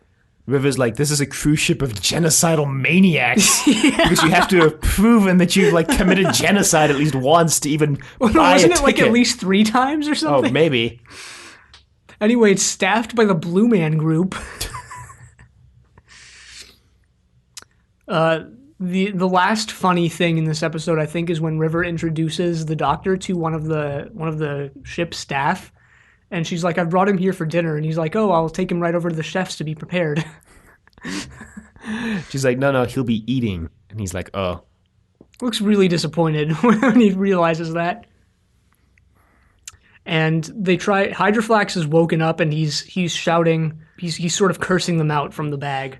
River's like, this is a cruise ship of genocidal maniacs. Because you have to have proven that you've like committed genocide at least once to even buy wasn't a it like ticket. at least 3 times or something? Oh, maybe. Anyway, it's staffed by the Blue Man Group. The last funny thing in this episode, I think, is when River introduces the doctor to one of the ship's staff, and she's like, "I've brought him here for dinner," and he's like, "Oh, I'll take him right over to the chefs to be prepared." She's like, no, he'll be eating. And he's like, oh. Looks really disappointed when he realizes that. And they try. Hydroflax is woken up, and he's shouting. He's sort of cursing them out from the bag.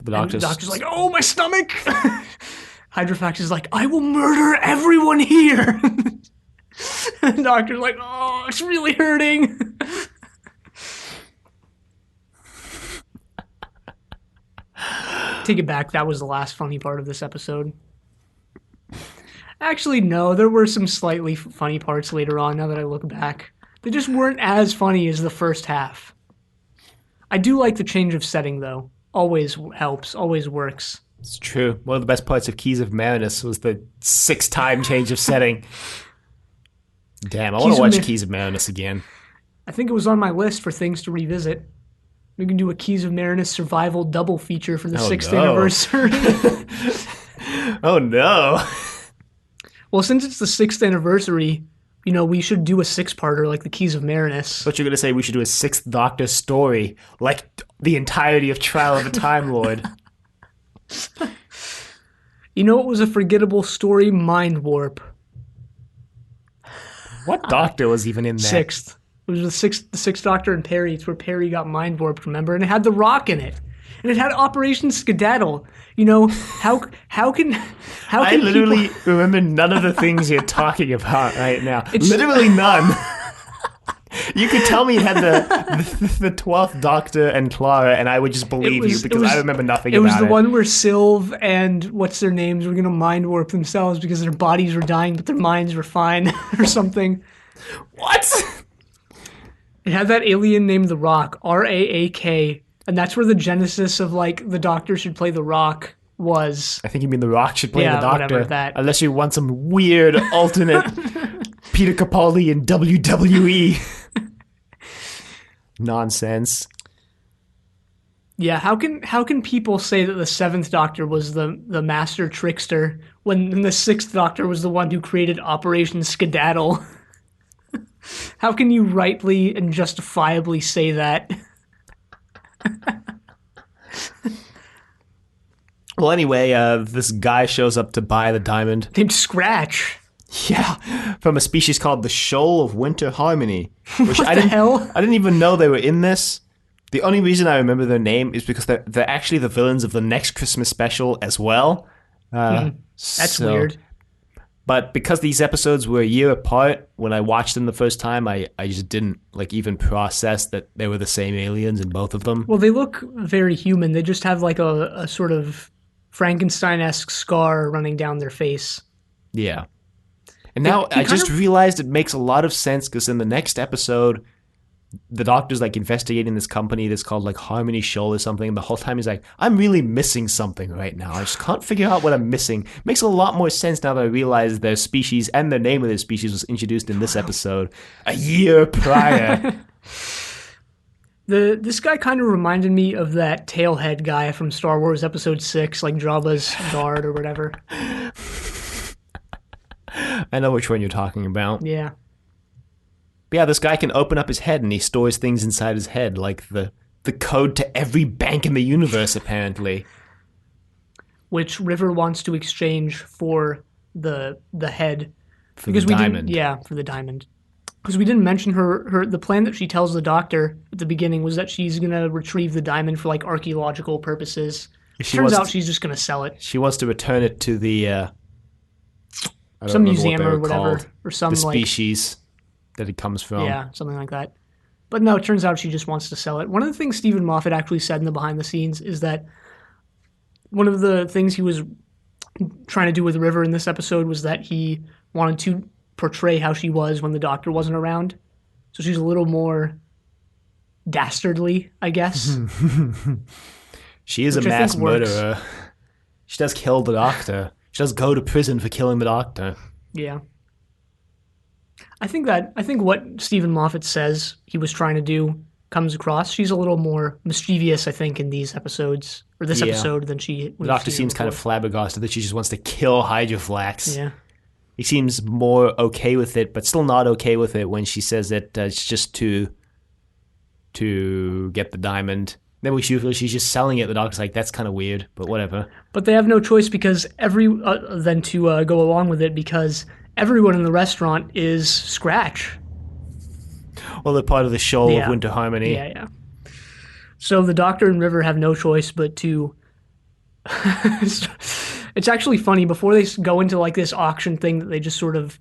The doctor's like, "Oh, my stomach!" Hydrofax is like, "I will murder everyone here." And the doctor's like, "Oh, it's really hurting." Take it back. That was the last funny part of this episode. Actually, no. There were some slightly funny parts later on, now that I look back. They just weren't as funny as the first half. I do like the change of setting, though. Always helps. Always works. It's true. One of the best parts of Keys of Marinus was the 6-time change of setting. Damn, I want to watch Keys of Marinus again. I think it was on my list for things to revisit. We can do a Keys of Marinus survival double feature for the 6th anniversary. Oh, no. Well, since it's the 6th anniversary, we should do a 6-parter like the Keys of Marinus. But you're going to say we should do a 6th Doctor story, like the entirety of Trial of the Time Lord. You know what was a forgettable story? Mind Warp. What Doctor was even in that? 6th. It was the sixth Doctor and Perry. It's where Perry got mind warped, remember? And it had the Rock in it. And it had Operation Skedaddle. How can I literally remember none of the things you're talking about right now. Literally none. You could tell me it had the 12th Doctor and Clara, and I would just believe you because I remember nothing about it. It was the one where Sylve and what's their names were going to mind warp themselves because their bodies were dying, but their minds were fine or something. What? It had that alien named The Rock, Raak, and that's where the genesis of, like, the Doctor should play The Rock was. I think you mean The Rock should play the Doctor. Whatever, that. Unless you want some weird alternate Peter Capaldi in WWE. Nonsense. Yeah, how can people say that the 7th Doctor was the master trickster when the 6th Doctor was the one who created Operation Skedaddle? How can you rightly and justifiably say that? Well, anyway, this guy shows up to buy the diamond. Named Scratch. Yeah, from a species called the Shoal of Winter Harmony. Which What the hell? I didn't even know they were in this. The only reason I remember their name is because they're actually the villains of the next Christmas special as well. That's weird. But because these episodes were a year apart, when I watched them the first time, I just didn't even process that they were the same aliens in both of them. Well, they look very human. They just have like a sort of Frankenstein-esque scar running down their face. Yeah. And now I just realized it makes a lot of sense because in the next episode, the Doctor's like investigating this company that's called like Harmony Shoal or something. And the whole time he's like, I'm really missing something right now. I just can't figure out what I'm missing. Makes a lot more sense now that I realize their species and the name of their species was introduced in this episode a year prior. This guy kind of reminded me of that tailhead guy from Star Wars Episode 6, like Jabba's guard or whatever. I know which one you're talking about. Yeah. But yeah, this guy can open up his head and he stores things inside his head, like the code to every bank in the universe, apparently. Which River wants to exchange for the head. For the diamond. For the diamond. Because we didn't mention the plan that she tells the Doctor at the beginning was that she's going to retrieve the diamond for like archaeological purposes. Turns out she's just going to sell it. She wants to return it to the... some museum or whatever. Or some the species that it comes from. Yeah, something like that. But no, it turns out she just wants to sell it. One of the things Steven Moffat actually said in the behind the scenes is that one of the things he was trying to do with River in this episode was that he wanted to portray how she was when the Doctor wasn't around. So she's a little more dastardly, I guess. She is a Which I mass think works. murderer. She does kill the doctor. She does go to prison for killing the doctor. Yeah. I think what Steven Moffat says he was trying to do comes across. She's a little more mischievous, I think, in these episodes, or this Yeah. episode, than she. The doctor seems kind of flabbergasted that she just wants to kill Hydroflax. Yeah. He seems more okay with it, but still not okay with it when she says that it's just to get the diamond. Then we feel she's just selling it. The doctor's like, that's kind of weird, but whatever. But they have no choice because than to go along with it because everyone in the restaurant is Scratch. Well, they're part of the show of Winter Harmony. Yeah. So the Doctor and River have no choice but to. It's actually funny. Before they go into like this auction thing that they just sort of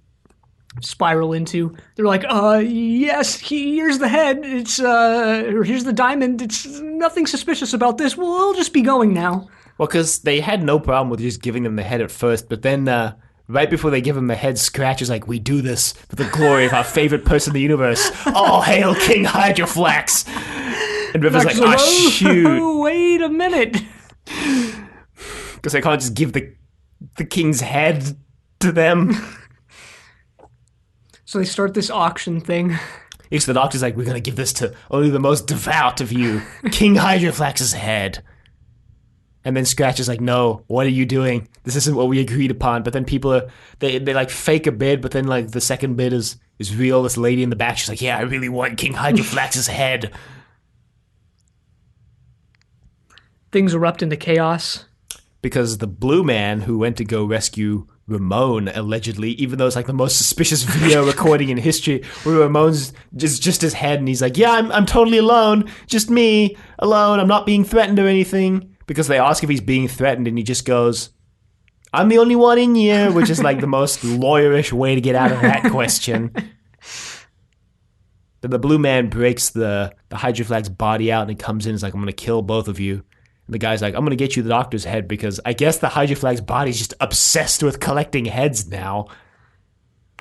spiral into, they're like, yes, here's the head. It's or here's the diamond. It's nothing suspicious about this. We'll just be going now. Well, because they had no problem with just giving them the head at first, but then right before they give him the head, Scratch is like, we do this for the glory of our favorite person in the universe. All hail King Hydroflax! And River's like, oh, shoot. Wait a minute. Because they can't just give the king's head to them. So they start this auction thing. So the doctor's like, we're going to give this to only the most devout of you. King Hydroflax's head. And then Scratch is like, no, what are you doing? This isn't what we agreed upon. But then people they like fake a bid, but then like the second bid is real. This lady in the back, she's like, yeah, I really want King Hydroflax's head. Things erupt into chaos. Because the blue man who went to go rescue Ramon, allegedly, even though it's like the most suspicious video recording in history, where Ramon's just his head, and he's like, yeah, I'm totally alone. Just me, alone. I'm not being threatened or anything. Because they ask if he's being threatened, and he just goes, I'm the only one in here, which is like the most lawyerish way to get out of that question. Then the blue man breaks the Hydroflax body out, and he comes in and is like, I'm going to kill both of you. And the guy's like, I'm going to get you the doctor's head, because I guess the Hydroflax body's just obsessed with collecting heads now.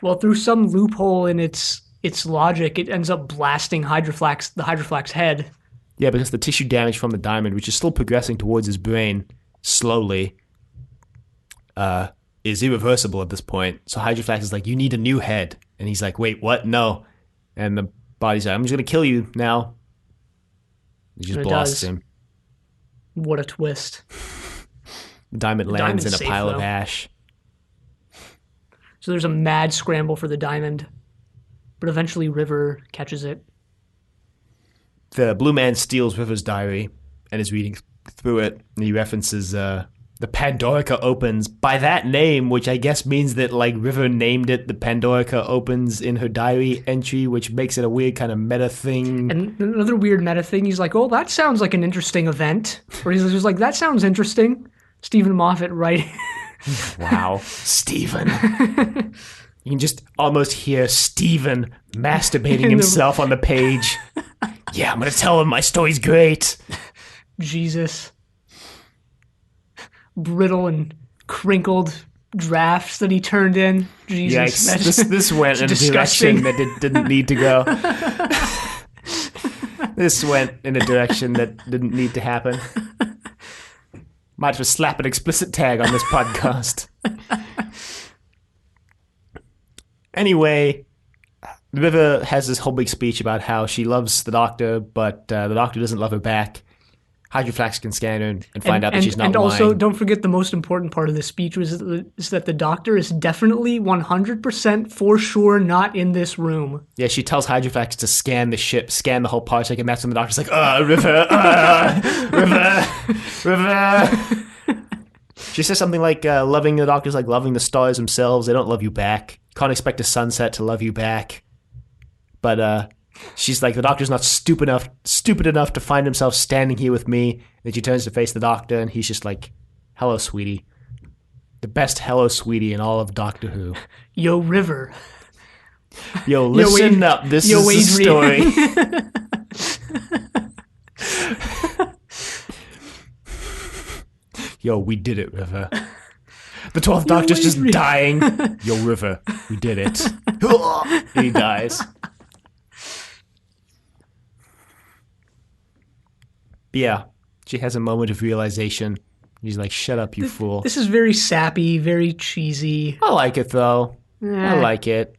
Well, through some loophole in its logic, it ends up blasting the Hydroflax head. Yeah, because the tissue damage from the diamond, which is still progressing towards his brain slowly, is irreversible at this point. So Hydroflax is like, you need a new head. And he's like, wait, what? No. And the body's like, I'm just going to kill you now. He just blasts him. What a twist. The diamond lands in a pile of ash. So there's a mad scramble for the diamond. But eventually River catches it. The blue man steals River's diary and is reading through it. And he references the Pandorica Opens by that name, which I guess means that like River named it the Pandorica Opens in her diary entry, which makes it a weird kind of meta thing. And another weird meta thing, he's like, oh, that sounds like an interesting event. Or he's just like, that sounds interesting. Steven Moffat writing. Wow. Steven. You can just almost hear Steven masturbating himself on the page. Yeah, I'm going to tell him my story's great. Jesus. Brittle and crinkled drafts that he turned in. Jesus. Yikes. This went in a direction that it didn't need to go. This went in a direction that didn't need to happen. Might just slap an explicit tag on this podcast. Anyway, River has this whole big speech about how she loves the doctor, but the doctor doesn't love her back. Hydroflax can scan her and find out that she's not lying. And also, don't forget the most important part of the speech is that the doctor is definitely 100% for sure not in this room. Yeah, she tells Hydroflax to scan the ship, scan the whole parsec, and that's when the doctor's like, River, River. She says something like, loving the doctor's like loving the stars themselves. They don't love you back. Can't expect a sunset to love you back. But she's like, the doctor's not stupid enough to find himself standing here with me. And then she turns to face the doctor, and he's just like, hello, sweetie. The best hello, sweetie in all of Doctor Who. Yo, River. Yo, listen up. This is the story. Yo, we did it, River. The 12th Doctor's just dying. Yo, River, we did it. And he dies. Yeah. She has a moment of realization. He's like, shut up, you fool. This is very sappy, very cheesy. I like it, though. I Eh. like it.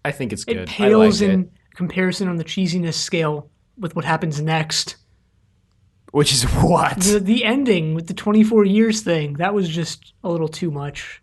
I think it's good. It pales I like in it. comparison on the cheesiness scale with what happens next. Which is what? The ending with the 24 years thing, that was just a little too much.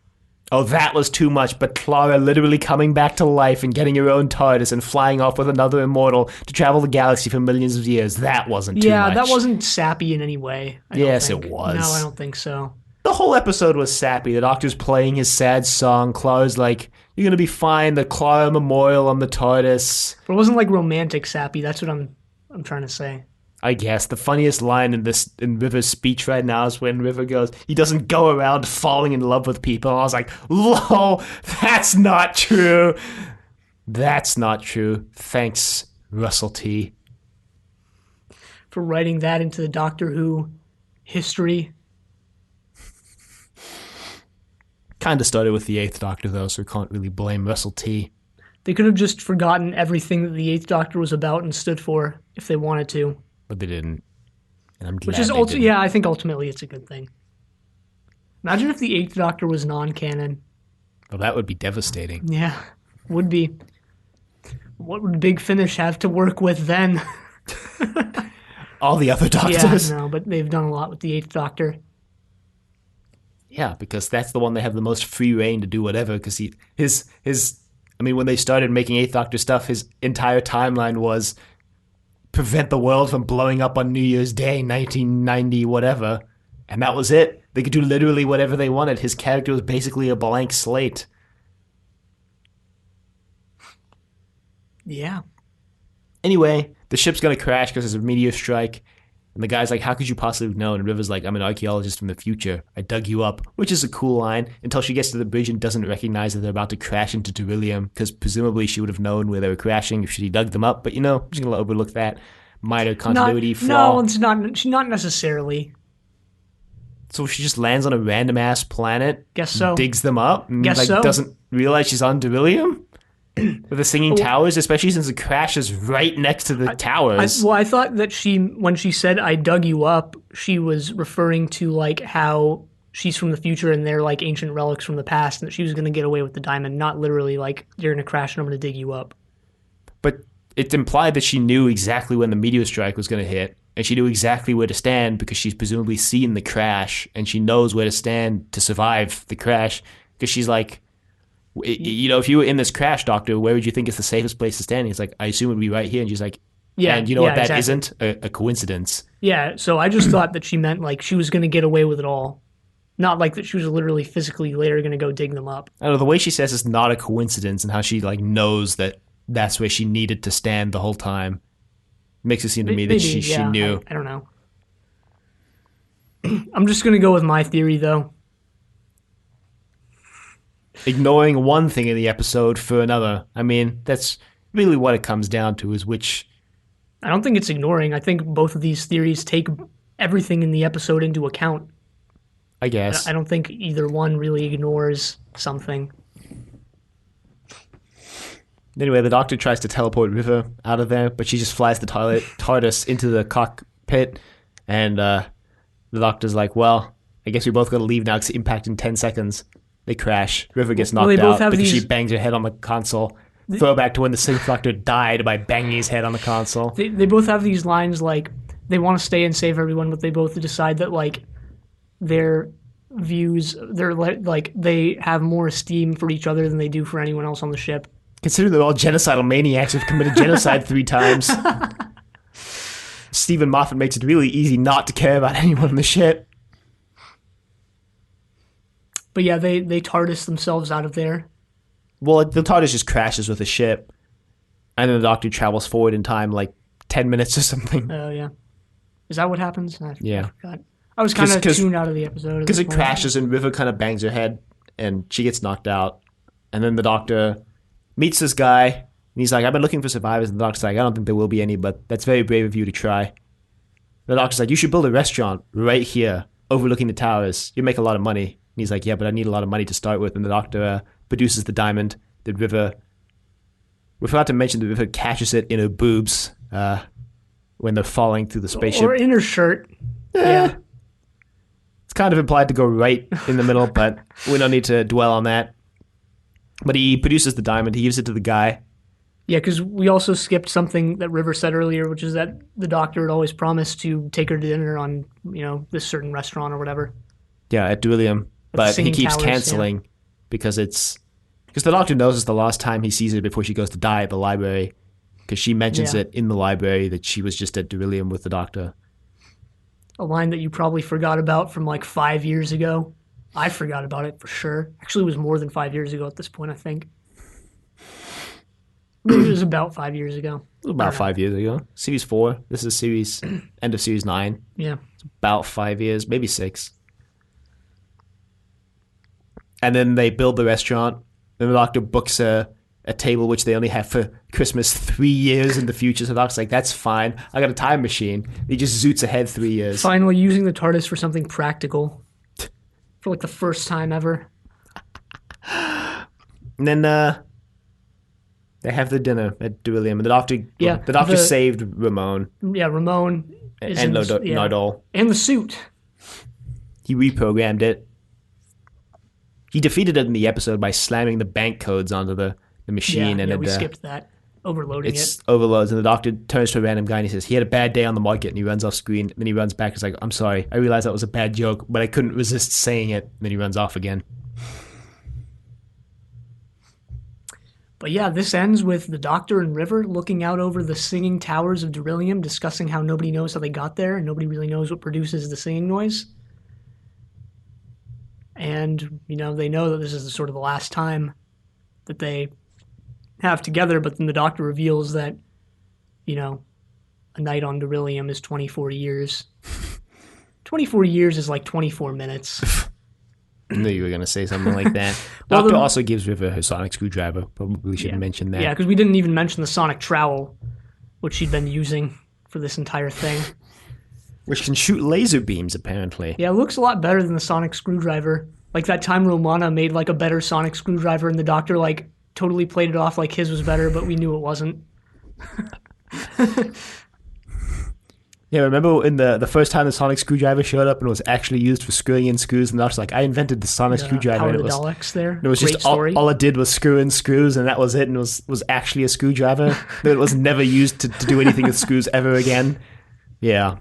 Oh, that was too much, but Clara literally coming back to life and getting her own TARDIS and flying off with another immortal to travel the galaxy for millions of years, that wasn't too much. Yeah, that wasn't sappy in any way. Yes, it was. No, I don't think so. The whole episode was sappy. The Doctor's playing his sad song. Clara's like, you're going to be fine. The Clara Memorial on the TARDIS. But it wasn't like romantic sappy. That's what I'm trying to say. I guess the funniest line in River's speech right now is when River goes, he doesn't go around falling in love with people. I was like, lol, that's not true. That's not true. Thanks, Russell T. For writing that into the Doctor Who history. Kind of started with the Eighth Doctor, though, so we can't really blame Russell T. They could have just forgotten everything that the Eighth Doctor was about and stood for if they wanted to. But they didn't. And I'm glad Which is they didn't. yeah, I think ultimately it's a good thing. Imagine if the Eighth Doctor was non-canon. Well, that would be devastating. Yeah, would be. What would Big Finish have to work with then? All the other Doctors. Yeah, no, but they've done a lot with the Eighth Doctor. Yeah, because that's the one they have the most free reign to do whatever. Because when they started making Eighth Doctor stuff, his entire timeline was prevent the world from blowing up on New Year's Day, 1990, whatever. And that was it. They could do literally whatever they wanted. His character was basically a blank slate. Yeah. Anyway, the ship's going to crash because there's a meteor strike. And the guy's like, how could you possibly have known? And River's like, I'm an archaeologist from the future. I dug you up, which is a cool line, until she gets to the bridge and doesn't recognize that they're about to crash into beryllium, because presumably she would have known where they were crashing if she dug them up. But, I'm just going to overlook that minor continuity flaw. No, it's not necessarily. So she just lands on a random-ass planet, Guess so. digs them up, and Guess so. doesn't realize she's on beryllium? With the singing towers, especially since the crash is right next to the towers. I thought that when she said I dug you up, she was referring to like how she's from the future and they're like ancient relics from the past, and that she was going to get away with the diamond, not literally like you're going to crash and I'm going to dig you up. But it's implied that she knew exactly when the meteor strike was going to hit, and she knew exactly where to stand because she's presumably seen the crash, and she knows where to stand to survive the crash, because she's like, if you were in this crash, Doctor, where would you think is the safest place to stand? He's like, I assume it would be right here. And she's like, yeah, and you know what? That isn't a coincidence. Yeah, so I just thought that she meant like she was going to get away with it all. Not like that she was literally physically later going to go dig them up. I don't know, the way she says it's not a coincidence, and how she like knows that that's where she needed to stand the whole time makes it seem to me that she knew. I don't know. I'm just going to go with my theory, though. Ignoring one thing in the episode for another. I mean, that's really what it comes down to, is which... I don't think it's ignoring. I think both of these theories take everything in the episode into account. I guess. I don't think either one really ignores something. Anyway, the Doctor tries to teleport River out of there, but she just flies the TARDIS into the cockpit, and the Doctor's like, well, I guess we both got to leave now because impact in 10 seconds. They crash. River gets knocked out because she bangs her head on the console. Throwback to when the Sixth Doctor died by banging his head on the console. They both have these lines like, they want to stay and save everyone, but they both decide that like their views, they're like they have more esteem for each other than they do for anyone else on the ship. Consider they're all genocidal maniacs who've committed genocide 3 times. Steven Moffat makes it really easy not to care about anyone on the ship. But yeah, they TARDIS themselves out of there. Well, the TARDIS just crashes with the ship, and then the Doctor travels forward in time like 10 minutes or something. Oh, yeah. Is that what happens? I forgot. I was kind of tuned out of the episode. Because it crashes and River kind of bangs her head, and she gets knocked out. And then the Doctor meets this guy, and he's like, I've been looking for survivors. And the Doctor's like, I don't think there will be any, but that's very brave of you to try. The Doctor's like, you should build a restaurant right here, overlooking the towers. You make a lot of money. And he's like, yeah, but I need a lot of money to start with. And the Doctor produces the diamond that River... We forgot to mention that River catches it in her boobs when they're falling through the spaceship. Or in her shirt. Yeah. It's kind of implied to go right in the middle, but we don't need to dwell on that. But he produces the diamond. He gives it to the guy. Yeah, because we also skipped something that River said earlier, which is that the doctor had always promised to take her to dinner on, this certain restaurant or whatever. Yeah, at Duillium. But he keeps Towers, canceling because the doctor knows it's the last time he sees her before she goes to die at the library. Because she mentions it in the library that she was just at Duillium with the doctor. A line that you probably forgot about from like 5 years ago. I forgot about it for sure. Actually, it was more than 5 years ago at this point, I think. Maybe it was about 5 years ago. About 5 years ago. Series 4. This is end of Series 9. Yeah. It's about 5 years, maybe 6. And then they build the restaurant. And the doctor books a table which they only have for Christmas 3 years in the future. So the doctor's like, that's fine. I got a time machine. He just zoots ahead 3 years. Finally using the TARDIS for something practical. For like the first time ever. And then they have the dinner at Duillium. And the doctor saved Ramon. Yeah, Ramon. And Nodal. And the suit. He reprogrammed it. He defeated it in the episode by slamming the bank codes onto the machine. Yeah, we skipped that. Overloading it. Overloads, and the doctor turns to a random guy and he says, he had a bad day on the market, and he runs off screen. And then he runs back. He's like, I'm sorry. I realized that was a bad joke, but I couldn't resist saying it. And then he runs off again. But yeah, this ends with the Doctor and River looking out over the singing towers of Duillium, discussing how nobody knows how they got there, and nobody really knows what produces the singing noise. And, they know that this is sort of the last time that they have together, but then the Doctor reveals that, a night on Duillium is 24 years. 24 years is like 24 minutes. I knew you were going to say something like that. Doctor also gives River her sonic screwdriver. Probably should mention that. Yeah, because we didn't even mention the sonic trowel, which she'd been using for this entire thing. Which can shoot laser beams, apparently. Yeah, it looks a lot better than the sonic screwdriver. Like that time Romana made like a better sonic screwdriver and the Doctor like totally played it off like his was better, but we knew it wasn't. Yeah, remember in the first time the sonic screwdriver showed up and it was actually used for screwing in screws, and the Doctor's like, I invented the sonic screwdriver. Power and of the Daleks there. It was just all it did was screw in screws, and that was it, and it was actually a screwdriver. It was never used to do anything with screws ever again. Yeah.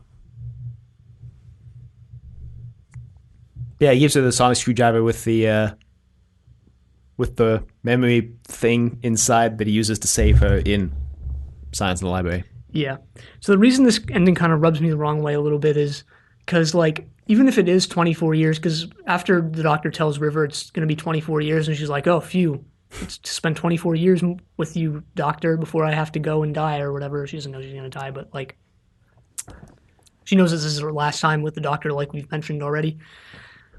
Yeah, he gives her the sonic screwdriver with the memory thing inside that he uses to save her in Science in the Library. Yeah. So the reason this ending kind of rubs me the wrong way a little bit is because, like, even if it is 24 years, because after the Doctor tells River it's going to be 24 years, and she's like, oh, phew, it's to spend 24 years with you, Doctor, before I have to go and die or whatever. She doesn't know she's going to die, but, like, she knows this is her last time with the Doctor, like we've mentioned already.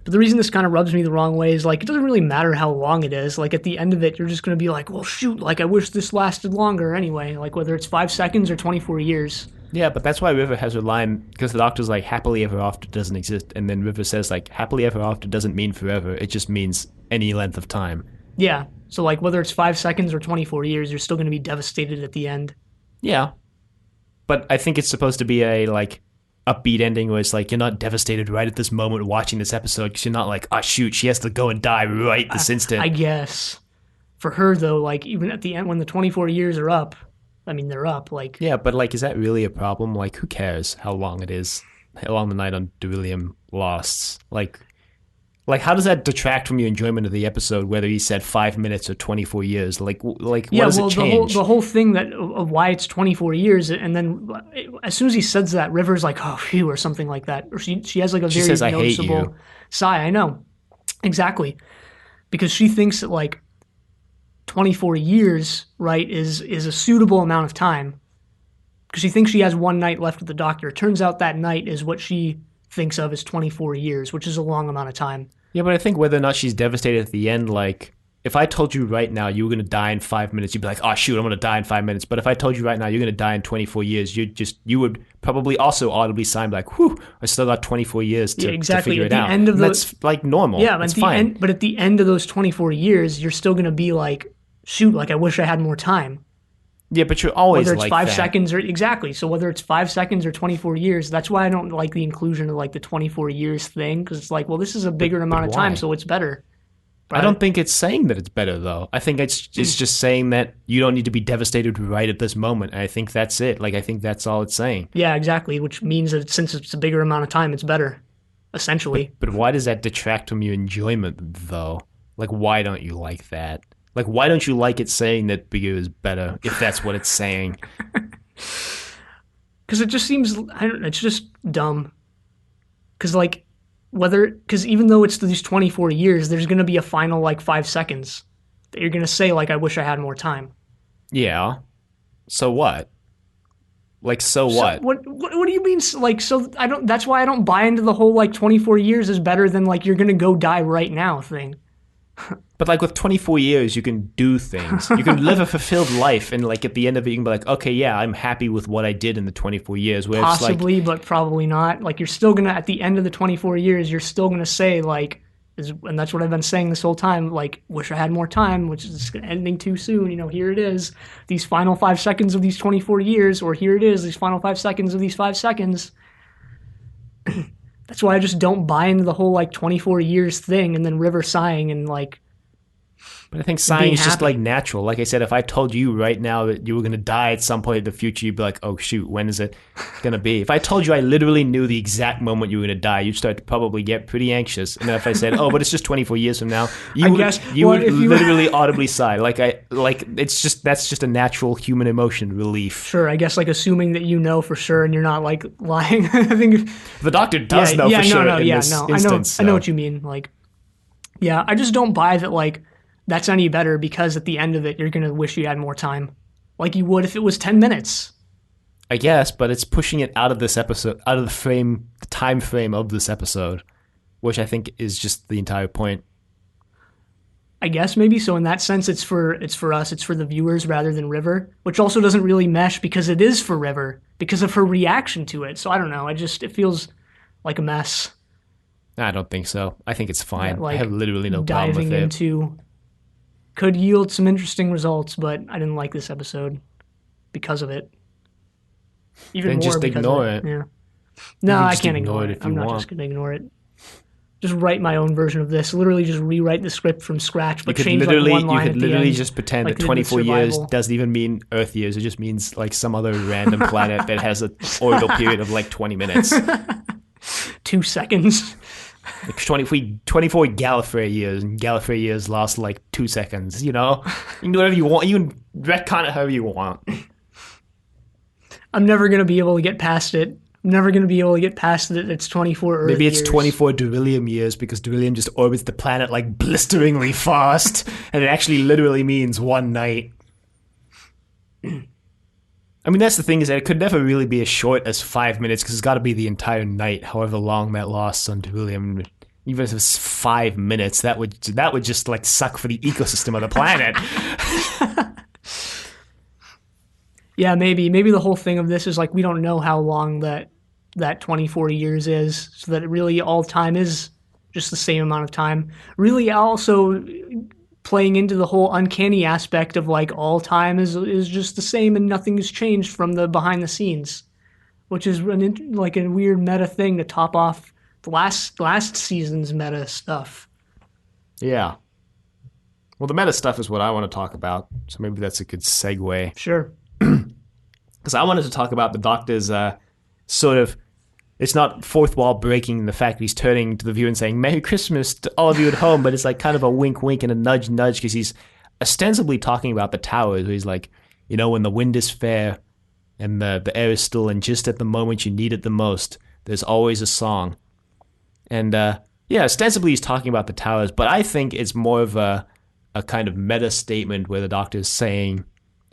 But the reason this kind of rubs me the wrong way is, like, it doesn't really matter how long it is. Like, at the end of it, you're just going to be like, well, shoot, like, I wish this lasted longer anyway. Like, whether it's 5 seconds or 24 years. Yeah, but that's why River has her line, because the Doctor's like, happily ever after doesn't exist. And then River says, like, happily ever after doesn't mean forever. It just means any length of time. Yeah. So, like, whether it's 5 seconds or 24 years, you're still going to be devastated at the end. Yeah. But I think it's supposed to be a, like, upbeat ending where it's like you're not devastated right at this moment watching this episode because you're not like, oh shoot, she has to go and die right this instant. I guess. For her though, like even at the end when the 24 years are up, I mean they're up, like. Yeah, but like is that really a problem? Like who cares how long it is? How long the night on Duillium lasts? Like how does that detract from your enjoyment of the episode, whether he said 5 minutes or 24 years? Like what does it change? The whole thing of why it's 24 years, and then as soon as he says that, River's like, oh, phew, or something like that. Or she has like a very says, noticeable sigh. I know. Exactly. Because she thinks that like 24 years, right, is a suitable amount of time. Because she thinks she has one night left with the Doctor. It turns out that night is what she thinks of as 24 years, which is a long amount of time. Yeah, but I think whether or not she's devastated at the end, like, if I told you right now you were going to die in 5 minutes, you'd be like, oh, shoot, I'm going to die in 5 minutes. But if I told you right now you're going to die in 24 years, you would probably also audibly sigh like, whew, I still got 24 years to figure it out. That's, like, normal. Yeah, that's fine. But at the end of those 24 years, you're still going to be like, shoot, like, I wish I had more time. Yeah, but you're always Whether it's like 5 seconds or exactly. So whether it's 5 seconds or 24 years, that's why I don't like the inclusion of like the 24 years thing, because it's like, well, this is a bigger amount of time, why? so it's better. I don't think it's saying that it's better, though. I think it's just saying that you don't need to be devastated right at this moment. And I think that's it. Like, I think that's all it's saying. Yeah, exactly. Which means that since it's a bigger amount of time, it's better, essentially. But why does that detract from your enjoyment, though? Like, why don't you like that? Like, why don't you like it saying that bigger is better, if that's what it's saying? Because it just seems, it's just dumb. Because, like, because even though it's these 24 years, there's going to be a final, like, 5 seconds that you're going to say, like, I wish I had more time. Yeah. So what? Like, so what? What do you mean? Like, so that's why I don't buy into the whole, like, 24 years is better than, like, you're going to go die right now thing. But like with 24 years, you can do things. You can live a fulfilled life, and like at the end of it, you can be like, okay, yeah, I'm happy with what I did in the 24 years. Where Possibly, it's like, but probably not. Like, you're still gonna, at the end of the 24 years, you're still gonna say like, and that's what I've been saying this whole time. Like, wish I had more time, which is ending too soon. You know, here it is, these final 5 seconds of these 24 years, or here it is, these final 5 seconds of these 5 seconds. That's why I just don't buy into the whole like 24 years thing, and then River sighing and like. But I think sighing is just like natural. Like I said, if I told you right now that you were going to die at some point in the future, you'd be like, oh shoot, when is it going to be? If I told you I literally knew the exact moment you were going to die, you'd start to probably get pretty anxious. And then if I said, oh, but it's just 24 years from now, you would literally audibly sigh. That's just a natural human emotion relief. Sure, I guess like assuming that you know for sure and you're not like lying. I think the doctor does know for sure in this instance. I know what you mean. Like, yeah, I just don't buy that like that's any better because at the end of it, you're going to wish you had more time. Like you would if it was 10 minutes. I guess, but it's pushing it out of this episode, out of the time frame of this episode, which I think is just the entire point. I guess maybe. So in that sense, it's for us, it's for the viewers rather than River, which also doesn't really mesh because it is for River because of her reaction to it. So I don't know. It feels like a mess. I don't think so. I think it's fine. Like, I have literally no problem with it. Diving into could yield some interesting results, but I didn't like this episode because of it. Even then more just because ignore of it. it. Yeah. No, I can't ignore ignore it it. I'm not just going to ignore it. Just write my own version of this. Literally just rewrite the script from scratch, but change like one line at the end. You could literally just pretend like that 24 years doesn't even mean Earth years. It just means like some other random planet that has an orbital period of like 20 minutes. 2 seconds. Like 24 Gallifrey years, and Gallifrey years last like 2 seconds, you know? You can do whatever you want. You can retcon it however you want. I'm never going to be able to get past it. I'm never going to be able to get past it. It's 24 Earth Maybe it's years. 24 Beryllium years because Beryllium just orbits the planet like blisteringly fast, and it actually literally means one night. I mean, that's the thing is that it could never really be as short as 5 minutes because it's got to be the entire night, however long that lasts on Beryllium. Even if it's 5 minutes, that would just like suck for the ecosystem of the planet. Yeah, maybe the whole thing of this is like we don't know how long that 24 years is, so that really all time is just the same amount of time. Really, also playing into the whole uncanny aspect of like all time is just the same and nothing has changed from the behind the scenes, which is like a weird meta thing to top off the last season's meta stuff. Yeah. Well, the meta stuff is what I want to talk about, so maybe that's a good segue. Sure. Because I wanted to talk about the Doctor's sort of, it's not fourth wall breaking the fact that he's turning to the viewer and saying, Merry Christmas to all of you at home, but it's like kind of a wink wink and a nudge nudge because he's ostensibly talking about the towers where he's like, you know, when the wind is fair and the air is still and just at the moment you need it the most, there's always a song. And yeah, ostensibly he's talking about the towers, but I think it's more of a kind of meta statement where the Doctor is saying,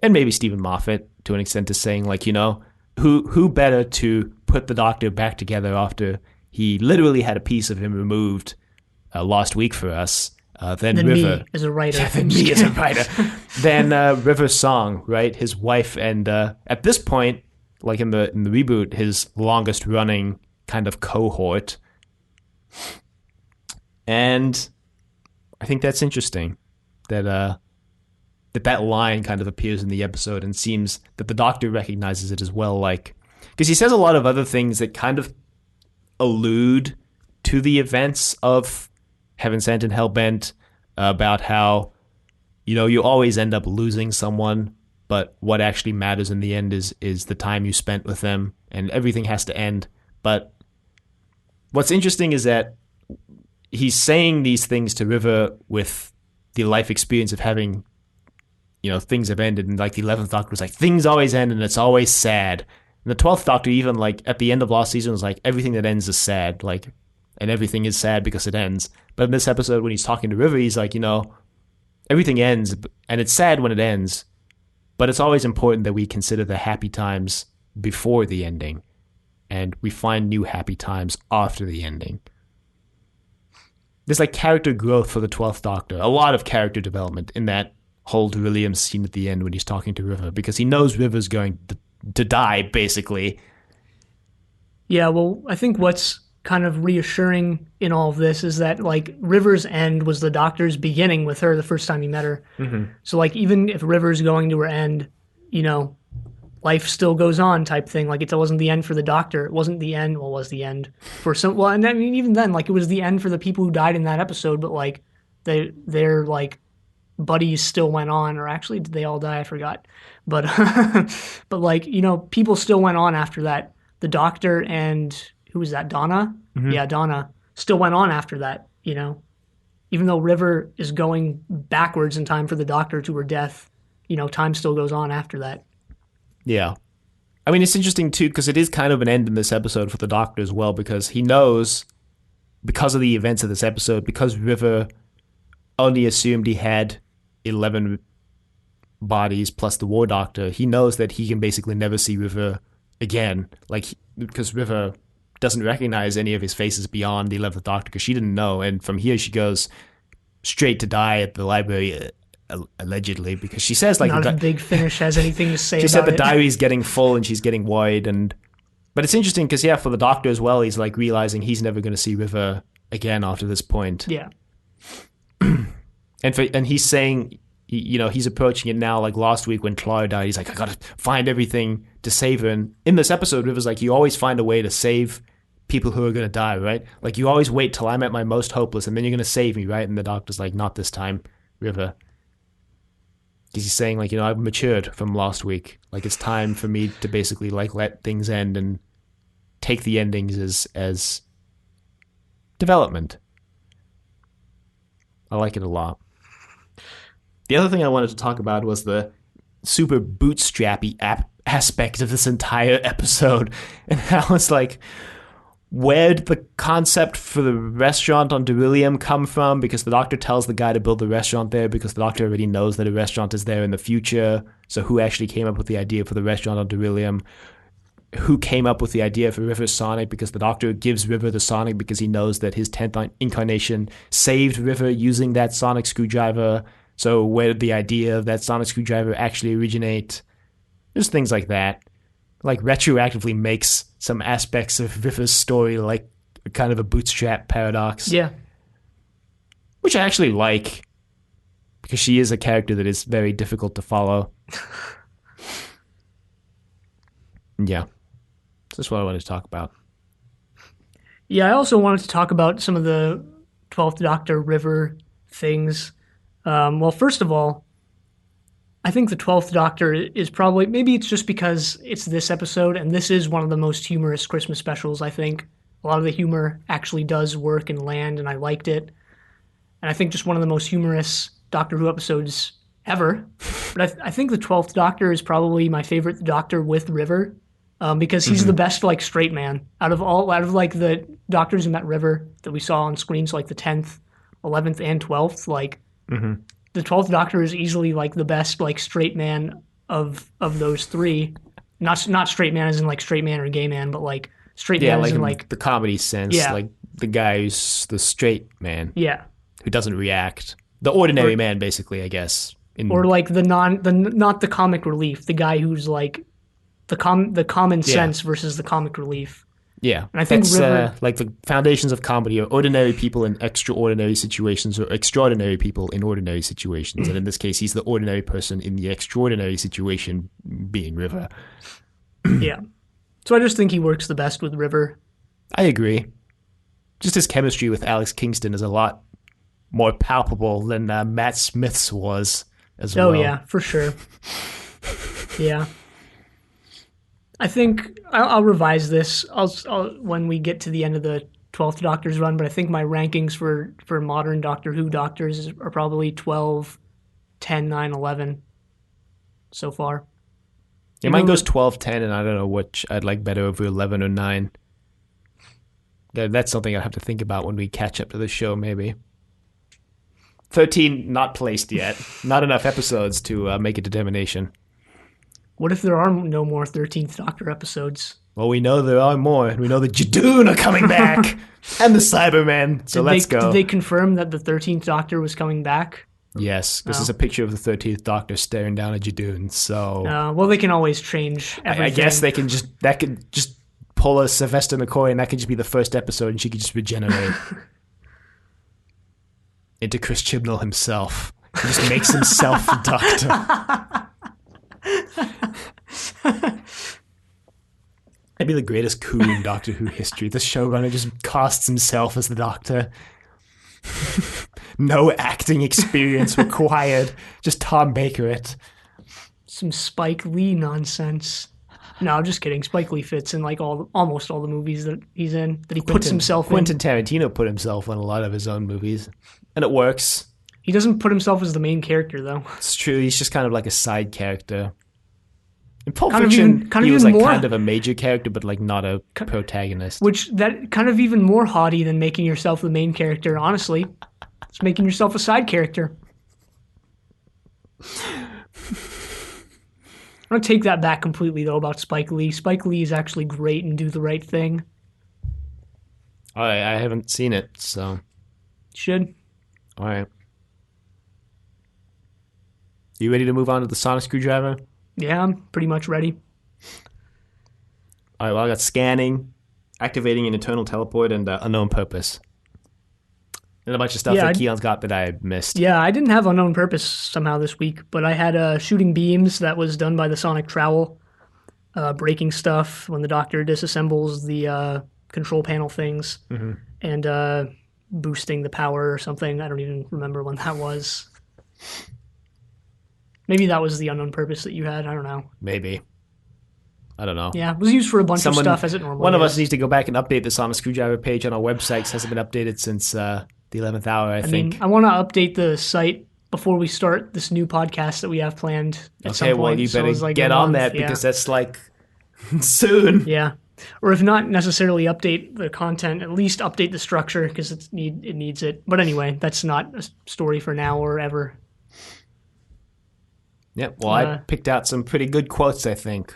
and maybe Steven Moffat to an extent is saying, like, you know, who better to put the Doctor back together after he literally had a piece of him removed last week for us than River. Me as a writer. Yeah, than me as a writer. Than River's song, right? His wife, and at this point, like in the reboot, his longest running kind of cohort. And I think that's interesting that that line kind of appears in the episode, and seems that the Doctor recognizes it as well. Like, because he says a lot of other things that kind of allude to the events of Heaven Sent and Hellbent, about how, you always end up losing someone, but what actually matters in the end is the time you spent with them, and everything has to end. But what's interesting is that he's saying these things to River with the life experience of having, things have ended, and like the 11th Doctor was like, things always end and it's always sad. And the 12th Doctor, even like at the end of last season, was like, everything that ends is sad, like, and everything is sad because it ends. But in this episode, when he's talking to River, he's like, everything ends, and it's sad when it ends, but it's always important that we consider the happy times before the ending, and we find new happy times after the ending. There's like character growth for the 12th Doctor, a lot of character development in that whole Beryllium scene at the end when he's talking to River, because he knows River's going to die, basically. Yeah, well, I think what's kind of reassuring in all of this is that, like, River's end was the Doctor's beginning with her the first time he met her. Mm-hmm. So, like, even if River's going to her end, life still goes on type thing. Like, it wasn't the end for the Doctor. It wasn't the end. Well, it was the end for some. Well, and I mean, even then, like, it was the end for the people who died in that episode. But like, their like buddies still went on, or actually, did they all die? I forgot. But but like, people still went on after that. The Doctor and who was that? Donna. Mm-hmm. Yeah, Donna still went on after that. Even though River is going backwards in time for the Doctor to her death, time still goes on after that. Yeah. I mean, it's interesting, too, because it is kind of an end in this episode for the Doctor as well, because he knows, because of the events of this episode, because River only assumed he had 11 bodies plus the War Doctor, he knows that he can basically never see River again, because River doesn't recognize any of his faces beyond the 11th Doctor, because she didn't know, and from here she goes straight to die at the library, allegedly, because she says like not if Big Finish has anything to say about it. She said the diary's getting full and she's getting worried, but it's interesting because for the Doctor as well, he's like realizing he's never going to see River again after this point. Yeah. and he's saying, he's approaching it now, like last week when Clara died, he's like, I gotta find everything to save her. And in this episode, River's like, you always find a way to save people who are going to die, right? Like, you always wait till I'm at my most hopeless and then you're going to save me, right? And the Doctor's like, not this time, River. Because he's saying, like, I've matured from last week. Like, it's time for me to basically, like, let things end and take the endings as development. I like it a lot. The other thing I wanted to talk about was the super bootstrappy aspect of this entire episode. And how it's like, where did the concept for the restaurant on Beryllium come from? Because the Doctor tells the guy to build the restaurant there because the Doctor already knows that a restaurant is there in the future. So who actually came up with the idea for the restaurant on Beryllium? Who came up with the idea for River's Sonic? Because the Doctor gives River the Sonic because he knows that his 10th incarnation saved River using that Sonic screwdriver. So where did the idea of that Sonic screwdriver actually originate? There's things like that. Like, retroactively makes some aspects of River's story like kind of a bootstrap paradox. Yeah. Which I actually like, because she is a character that is very difficult to follow. Yeah. So that's what I wanted to talk about. Yeah, I also wanted to talk about some of the 12th Doctor River things. Well, first of all, I think the 12th Doctor is probably, maybe it's just because it's this episode, and this is one of the most humorous Christmas specials, I think. A lot of the humor actually does work and land, and I liked it. And I think just one of the most humorous Doctor Who episodes ever. But I think the 12th Doctor is probably my favorite Doctor with River, because he's the best, like, straight man. Out of like, the Doctors who met River that we saw on screens, like the 10th, 11th, and 12th, like... Mm-hmm. The 12th Doctor is easily, like, the best, like, straight man of those three. Not straight man as in, like, straight man or gay man, but, like, straight man as in, like... the comedy sense. Yeah. Like, the guy who's the straight man. Yeah. Who doesn't react. The ordinary man, basically, I guess. Or, like, not the comic relief. The guy who's, like, the common sense versus the comic relief. Yeah, And I think that's River, like the foundations of comedy are ordinary people in extraordinary situations, or extraordinary people in ordinary situations. And in this case, he's the ordinary person in the extraordinary situation, being River. yeah. So I just think he works the best with River. I agree. Just his chemistry with Alex Kingston is a lot more palpable than Matt Smith's was as well. Oh yeah, for sure. Yeah. I think I'll revise this. I'll when we get to the end of the 12th Doctor's run, but I think my rankings for modern Doctor Who Doctors are probably 12, 10, 9, 11 so far. Yeah, mine goes 12, 10, and I don't know which I'd like better over 11 or 9. That's something I'll have to think about when we catch up to the show, maybe. 13, not placed yet. Not enough episodes to make a determination. What if there are no more 13th Doctor episodes? Well, we know there are more, and we know the Jadoon are coming back, and the Cybermen, so let's go. Did they confirm that the 13th Doctor was coming back? Yes, this is a picture of the 13th Doctor staring down at Jadoon, so... well, they can always change everything. I guess they can that could just pull a Sylvester McCoy, and that could just be the first episode, and she could just regenerate into Chris Chibnall himself. He just makes himself the Doctor. That'd be the greatest coup in Doctor Who history. The showrunner just casts himself as the Doctor. No acting experience required. Just Tom Baker it. Some Spike Lee nonsense. No, I'm just kidding. Spike Lee fits in like almost all the movies that he's in, that he puts himself in. Quentin Tarantino put himself in a lot of his own movies, and it works. He doesn't put himself as the main character, though. It's true. He's just kind of like a side character. In Pulp Fiction, he was like kind of a major character, but like not a protagonist. Which, that kind of even more haughty than making yourself the main character, honestly. It's making yourself a side character. I'm going to take that back completely, though, about Spike Lee. Spike Lee is actually great and Do the Right Thing. I haven't seen it, so... Should. All right. You ready to move on to the sonic screwdriver? Yeah, I'm pretty much ready. All right, well, I got scanning, activating an internal teleport, and unknown purpose. And a bunch of stuff that Keon's got that I missed. Yeah, I didn't have unknown purpose somehow this week, but I had shooting beams that was done by the sonic trowel, breaking stuff when the Doctor disassembles the control panel things, and boosting the power or something. I don't even remember when that was. Maybe that was the unknown purpose that you had. I don't know. Maybe. I don't know. Yeah, it was used for a bunch of stuff as it normally is. One of us needs to go back and update the sonic screwdriver page on our website. It hasn't been updated since the 11th hour, I think. I want to update the site before we start this new podcast that we have planned at some point. Okay, well, you better get on that because that's like soon. Yeah. Or if not necessarily update the content, at least update the structure because it needs it. But anyway, that's not a story for now or ever. Yeah, well, I picked out some pretty good quotes, I think.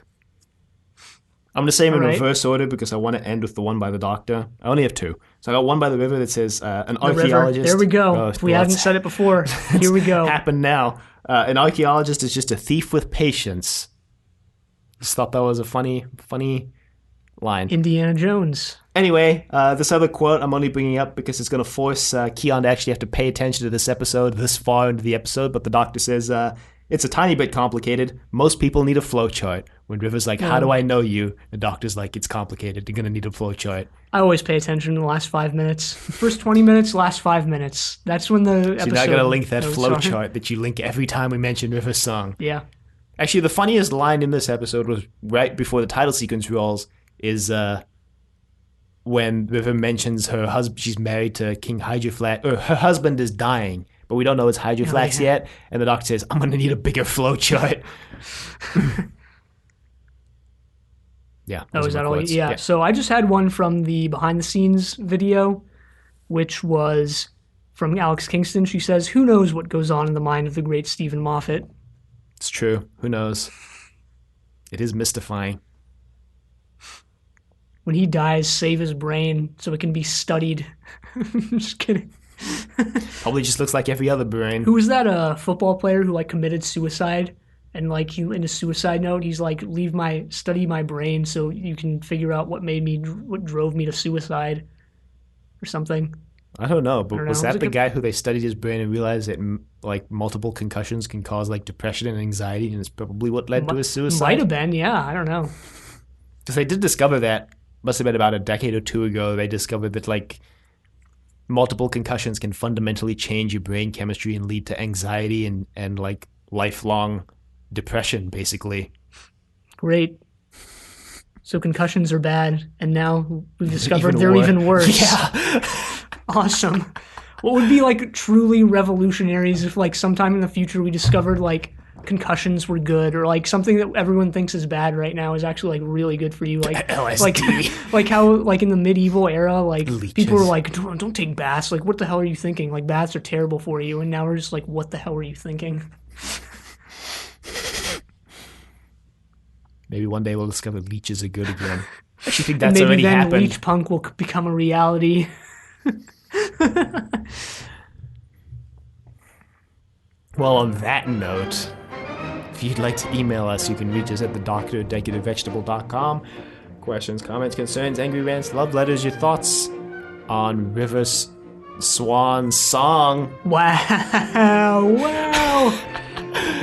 I'm going to say them in reverse order because I want to end with the one by the Doctor. I only have two. So I got one by the river that says, an archaeologist... There we go. If we haven't said it before, here we go. Happened now. An archaeologist is just a thief with patience. Just thought that was a funny line. Indiana Jones. Anyway, this other quote I'm only bringing up because it's going to force Keon to actually have to pay attention to this episode this far into the episode, but the Doctor says... it's a tiny bit complicated. Most people need a flowchart. When River's like, how do I know you? The Doctor's like, it's complicated. You're going to need a flowchart. I always pay attention in the last 5 minutes. First 20 minutes, last 5 minutes. That's when the episode... So you're not going to link that flowchart that you link every time we mention River's song. Yeah. Actually, the funniest line in this episode was right before the title sequence rolls is when River mentions her husband. She's married to King Hydroflax, or her husband is dying. But we don't know it's Hydroflax yet. And the Doctor says, I'm going to need a bigger flowchart. Yeah. Oh, is that all? Yeah. So I just had one from the behind-the-scenes video, which was from Alex Kingston. She says, who knows what goes on in the mind of the great Steven Moffat? It's true. Who knows? It is mystifying. When he dies, save his brain so it can be studied. Just kidding. Probably just looks like every other brain. Who was that football player who like committed suicide And like he, in a suicide note, he's like, study my brain so you can figure out what drove me to suicide or something. I don't know, I don't but know. was It was that the like guy who they studied his brain and realized that like multiple concussions can cause like depression and anxiety, and it's probably what led to his might have suicide? been, yeah. I don't know. Because they did discover that, must have been about a decade or two ago, they discovered that like multiple concussions can fundamentally change your brain chemistry and lead to anxiety and like lifelong depression, basically. Great. So concussions are bad, and now we've discovered Even they're worse. even worse. Yeah. Awesome. What would be like truly revolutionaries if like sometime in the future we discovered like concussions were good, or like something that everyone thinks is bad right now is actually like really good for you, like LSD. like how like in the medieval era, like Leeches. people were like, don't take baths, like what the hell are you thinking, like baths are terrible for you, and now we're just like, what the hell are you thinking? Maybe one day we'll discover leeches are good again. I actually think And that's maybe already then happened. leech punk will become a reality. Well, on that note, if you'd like to email us, you can reach us at thedoctor@decorativevegetable.com. Questions, comments, concerns, angry rants, love letters, your thoughts on River's Swan Song. Wow.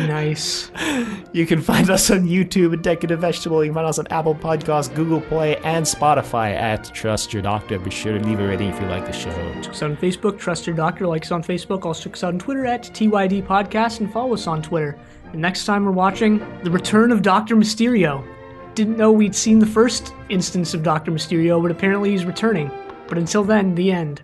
Nice. You can find us on YouTube at Decorative Vegetable. You can find us on Apple Podcasts, Google Play, and Spotify at Trust Your Doctor. Be sure to leave a rating if you like the show. Check us out on Facebook, Trust Your Doctor. Like us on Facebook. Also check us out on Twitter at TYD Podcast, and follow us on Twitter. And next time we're watching The Return of Dr. Mysterio. Didn't know we'd seen the first instance of Dr. Mysterio, but apparently he's returning. But until then, the end.